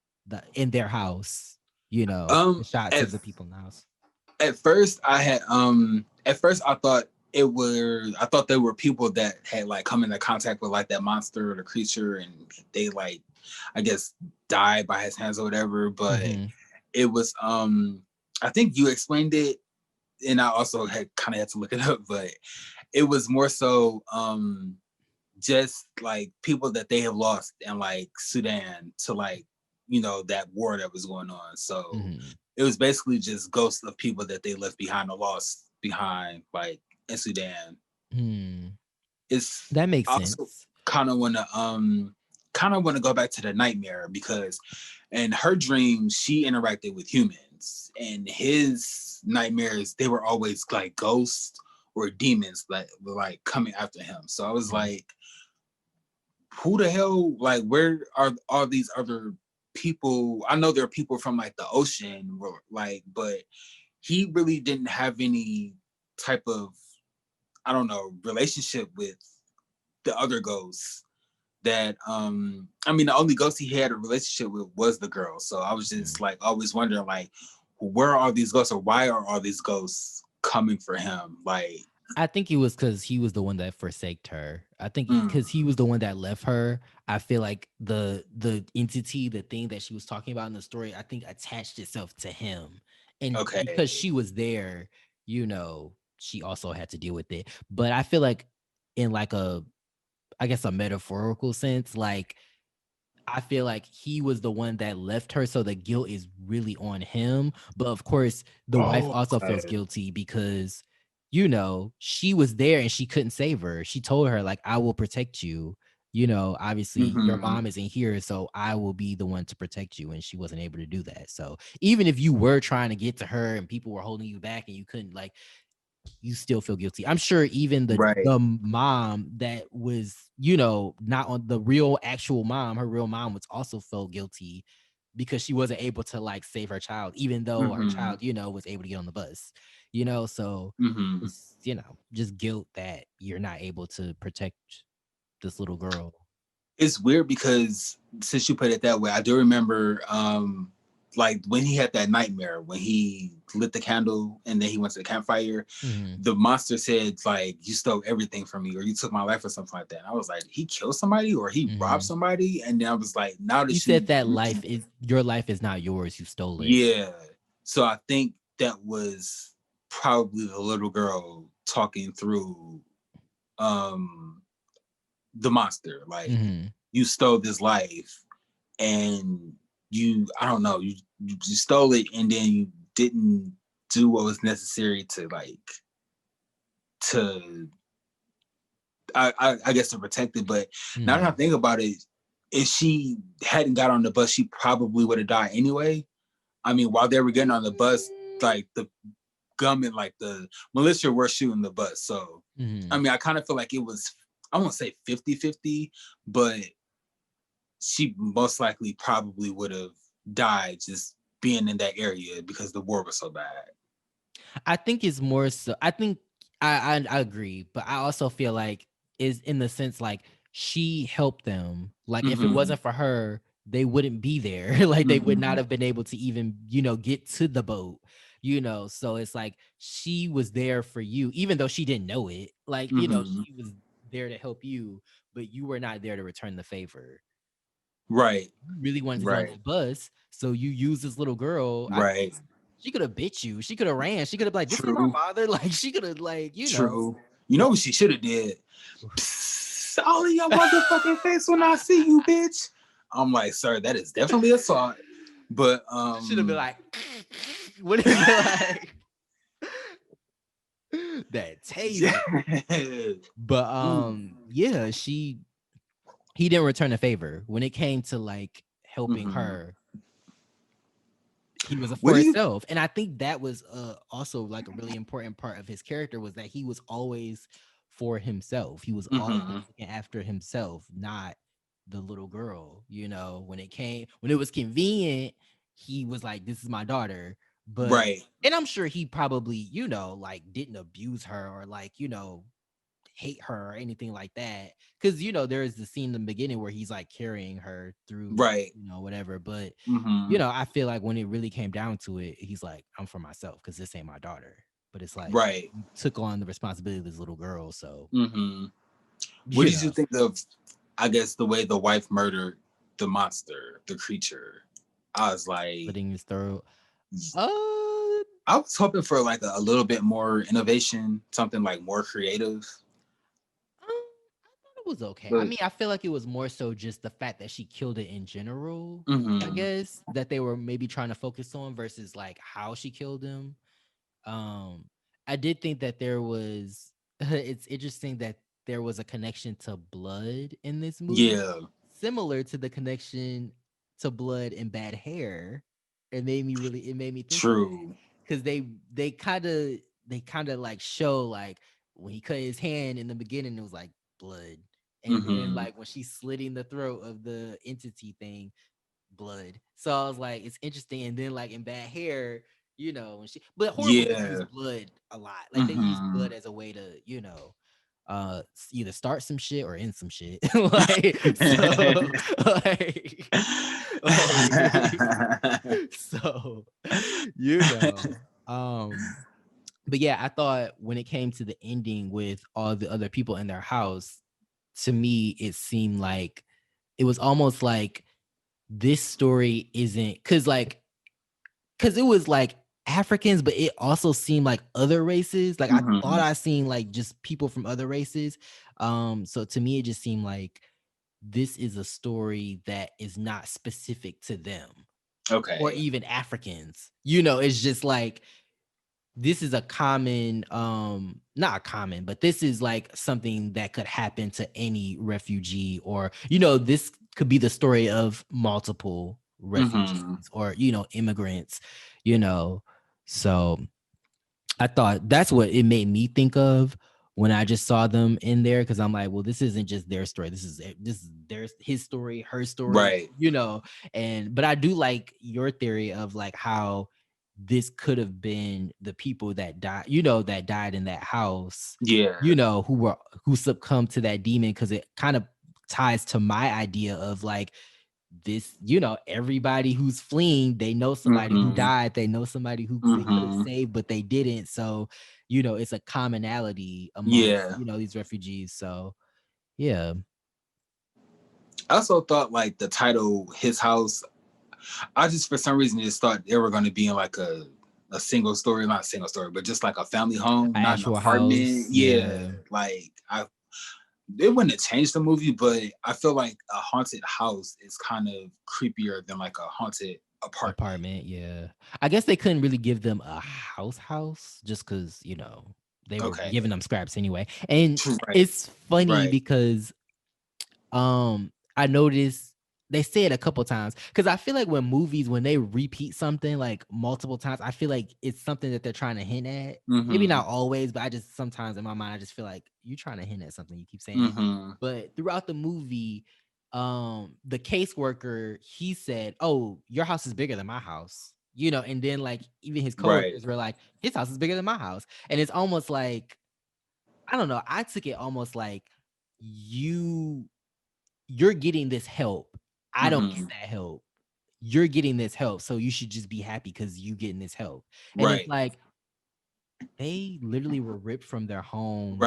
their house? The shots of the people in the house. At first, I thought I thought there were people that had like come into contact with like that monster or the creature, and they like, I guess, died by his hands or whatever. But it was I think you explained it, and I also had to look it up, but it was more so just like people that they have lost in like Sudan to like, that war that was going on. So it was basically just ghosts of people that they left behind or lost behind, like in Sudan. It's that makes also sense. Kind of want to go back to the nightmare, because in her dream she interacted with humans, and his nightmares, they were always like ghosts or demons that were like coming after him. So I was like, who the hell, like, where are all these other people? I know there are people from like the ocean, like, but he really didn't have any type of, I don't know, relationship with the other ghosts. That I mean, the only ghost he had a relationship with was the girl. So I was just like always wondering, like, where are these ghosts, or why are all these ghosts coming for him? Like, I think it was because he was the one that forsaked her. I think because he was the one that left her. I feel like the entity, the thing that she was talking about in the story, I think attached itself to him. And because she was there, she also had to deal with it. But I feel like in like a metaphorical sense, like I feel like he was the one that left her, so the guilt is really on him. But of course, the wife also feels guilty because, she was there and she couldn't save her. She told her, like, I will protect you. Obviously your mom isn't here, so I will be the one to protect you. And she wasn't able to do that. So even if you were trying to get to her and people were holding you back and you couldn't, like, you still feel guilty. I'm sure even the mom that was, not on the real actual mom, her real mom was also felt guilty because she wasn't able to like save her child, even though her child, was able to get on the bus, so it's, just guilt that you're not able to protect this little girl. It's weird because since you put it that way, I do remember like when he had that nightmare, when he lit the candle and then he went to the campfire, the monster said, like, you stole everything from me, or you took my life, or something like that. And I was like, he killed somebody or he robbed somebody? And then I was like, now that you said that your life is not yours, you stole it. Yeah. So I think that was probably the little girl talking through the monster. Like, you stole this life, and I don't know, you stole it, and then you didn't do what was necessary to I guess to protect it. But now that I think about it, if she hadn't got on the bus, she probably would have died anyway. I mean, while they were getting on the bus, like the gunmen, like the militia were shooting the bus. So, I mean, I kind of feel like it was, I won't say 50-50, but she most likely probably would have died just being in that area because the war was so bad. I think it's more so. I think I agree, but I also feel like is in the sense like she helped them. Like if it wasn't for her, they wouldn't be there. Like they would not have been able to even get to the boat. So it's like she was there for you, even though she didn't know it. Like she was there to help you, but you were not there to return the favor. Right. You really wanted to get on Right. that bus, so you use this little girl. Right. She could have bit you. She could have ran. She could have like, this is my True. father. Like she could have True. You know what she should have did? Psst, all in your motherfucking face when I see you, bitch. I'm like, sir, that is definitely assault. But should have been like, what is it like? That taser. But yeah, he didn't return the favor when it came to like helping her. He was for himself, and I think that was also like a really important part of his character was that he was always for himself. He was always looking after himself, not the little girl. When it was convenient, he was like, "This is my daughter." But and I'm sure he probably like didn't abuse her or like hate her or anything like that, because there is the scene in the beginning where he's like carrying her through whatever, but I feel like when it really came down to it, he's like, I'm for myself because this ain't my daughter. But it's like you took on the responsibility of this little girl. So what did you think of, I guess, the way the wife murdered the monster, the creature? I was like, slitting his throat. I was hoping for like a little bit more innovation, something like more creative. I thought it was okay. I mean, I feel like it was more so just the fact that she killed it in general. I guess that they were maybe trying to focus on versus like how she killed him. I did think that there was it's interesting that there was a connection to blood in this movie. Yeah. Similar to the connection to blood in Bad Hair. It made me think of that. Because they kind of like show like when he cut his hand in the beginning, it was like blood. And then like when she's slitting the throat of the entity thing, blood. So I was like, it's interesting. And then like in Bad Hair, when but horror movies use blood a lot. Like they use blood as a way to, either start some shit or end some shit. like so like, so but yeah, I thought when it came to the ending with all the other people in their house, to me it seemed like it was almost like this story isn't because it was like Africans, but it also seemed like other races. Like I thought I seen like just people from other races. So to me, it just seemed like this is a story that is not specific to them. Okay. Or even Africans. It's just like this is a common, not common, but this is like something that could happen to any refugee, or this could be the story of multiple refugees or immigrants. So I thought that's what it made me think of when I just saw them in there, because I'm like, well, this isn't just their story. This is his story, her story, but I do like your theory of like how this could have been the people that died, that died in that house, who succumbed to that demon, because it kind of ties to my idea of like this, everybody who's fleeing, they know somebody who died, they know somebody who they could have saved, but they didn't. So, it's a commonality among, these refugees. So, yeah. I also thought like the title, His House, I just for some reason just thought they were going to be in like a single story, not a single story, but just like a family home, not an apartment. House, yeah. Like it wouldn't have changed the movie, but I feel like a haunted house is kind of creepier than like a haunted apartment. Yeah. I guess they couldn't really give them a house just because, they were giving them scraps anyway. And it's funny because I noticed they say it a couple times, because I feel like when they repeat something like multiple times, I feel like it's something that they're trying to hint at. Maybe not always, but I just sometimes in my mind I just feel like you're trying to hint at something, you keep saying it. But throughout the movie, the caseworker, he said, "Oh, your house is bigger than my house," and then like even his coworkers were like, "His house is bigger than my house," and it's almost like, I don't know, I took it almost like you're getting this help. I don't get that help. You're getting this help, so you should just be happy because you getting this help. And it's like they literally were ripped from their homes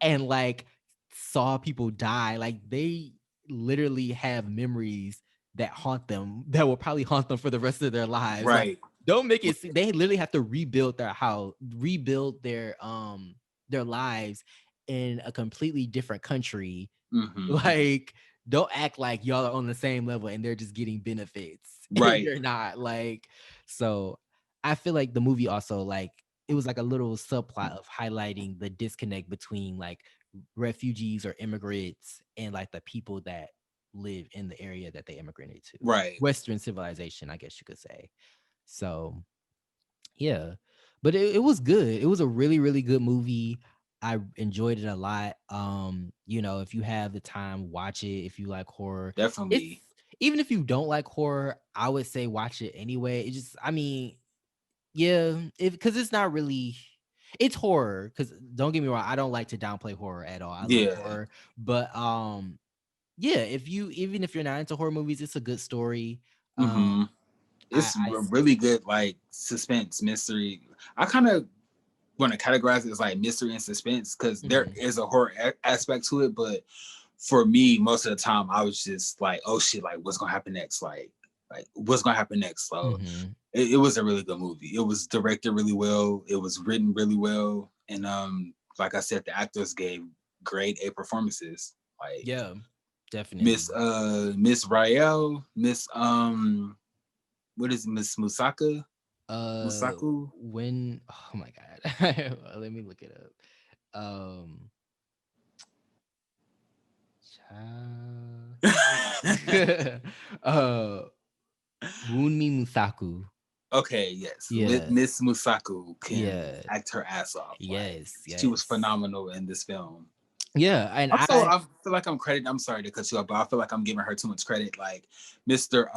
and like saw people die. Like they literally have memories that haunt them, that will probably haunt them for the rest of their lives. Like, don't make it they literally have to rebuild their house, rebuild their lives in a completely different country. Like, don't act like y'all are on the same level and they're just getting benefits. And you're not. Like, so I feel like the movie also, like, it was like a little subplot of highlighting the disconnect between like refugees or immigrants and like the people that live in the area that they immigrated to. Western civilization, I guess you could say. So yeah, but it was good. It was a really, really good movie. I enjoyed it a lot. If you have the time, watch it. If you like horror, Definitely. Even if you don't like horror, I would say watch it anyway. It just, I mean, yeah, because it's not really, it's horror. Because don't get me wrong, I don't like to downplay horror at all. I love horror, but yeah, even if you're not into horror movies, it's a good story. It's really good, like suspense, mystery. I kind of want to categorize it as like mystery and suspense because there is a horror aspect to it, but for me, most of the time, I was just like, "Oh shit! Like, what's gonna happen next? Like what's gonna happen next?" So it was a really good movie. It was directed really well. It was written really well, and like I said, the actors gave grade A performances. Like, yeah, definitely. Miss Rael, what is Miss Musaka? Musaku? Oh my god. Let me look it up. Wunmi Mosaku. Okay, yes. Yeah. Miss Mosaku can act her ass off. Yes, She was phenomenal in this film. Yeah, and I feel like I'm sorry to cut you off, but I feel like I'm giving her too much credit. Like Mr.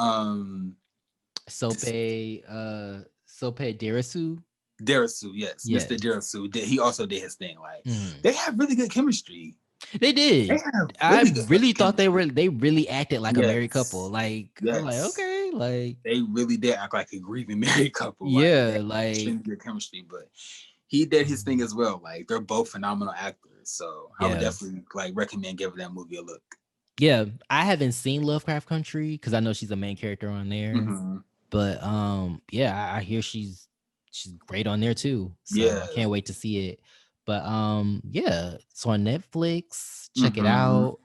Sope Dirisu. Dirisu, yes. Mr. Dirisu. He also did his thing. Like they have really good chemistry. They did. I really thought they really acted like a married couple. Like, I'm like, okay, like they really did act like a grieving married couple. Yeah, like good chemistry, but he did his thing as well. Like they're both phenomenal actors. So I would definitely like recommend giving that movie a look. Yeah, I haven't seen Lovecraft Country because I know she's a main character on there. But yeah, I hear she's great on there too. So I can't wait to see it. But yeah, it's on Netflix. Check it out.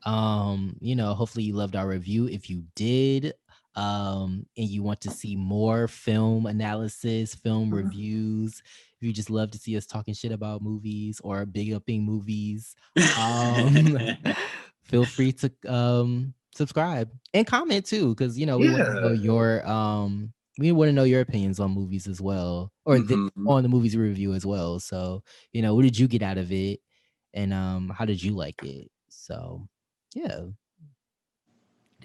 Hopefully you loved our review. If you did, and you want to see more film analysis, film reviews, if you just love to see us talking shit about movies or big upping movies, feel free to subscribe and comment too, because we want to know your opinions on movies as well, or on the movies we review as well. So what did you get out of it, and how did you like it? So yeah,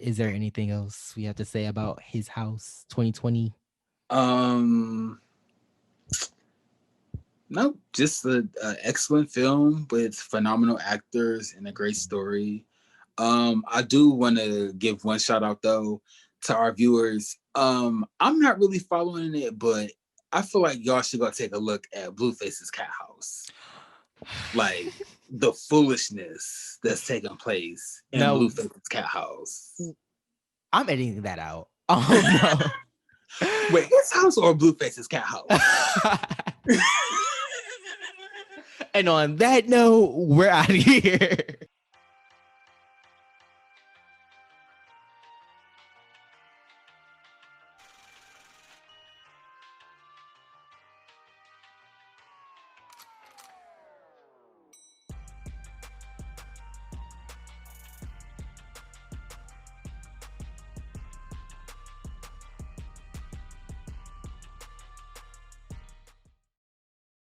is there anything else we have to say about His House 2020? No, just an excellent film with phenomenal actors and a great story. I do want to give one shout out though to our viewers. I'm not really following it, but I feel like y'all should go take a look at Blueface's Cat House. Like the foolishness that's taking place in Blueface's Cat House. I'm editing that out. Oh no. Wait, His House or Blueface's Cat House? And on that note, we're out of here.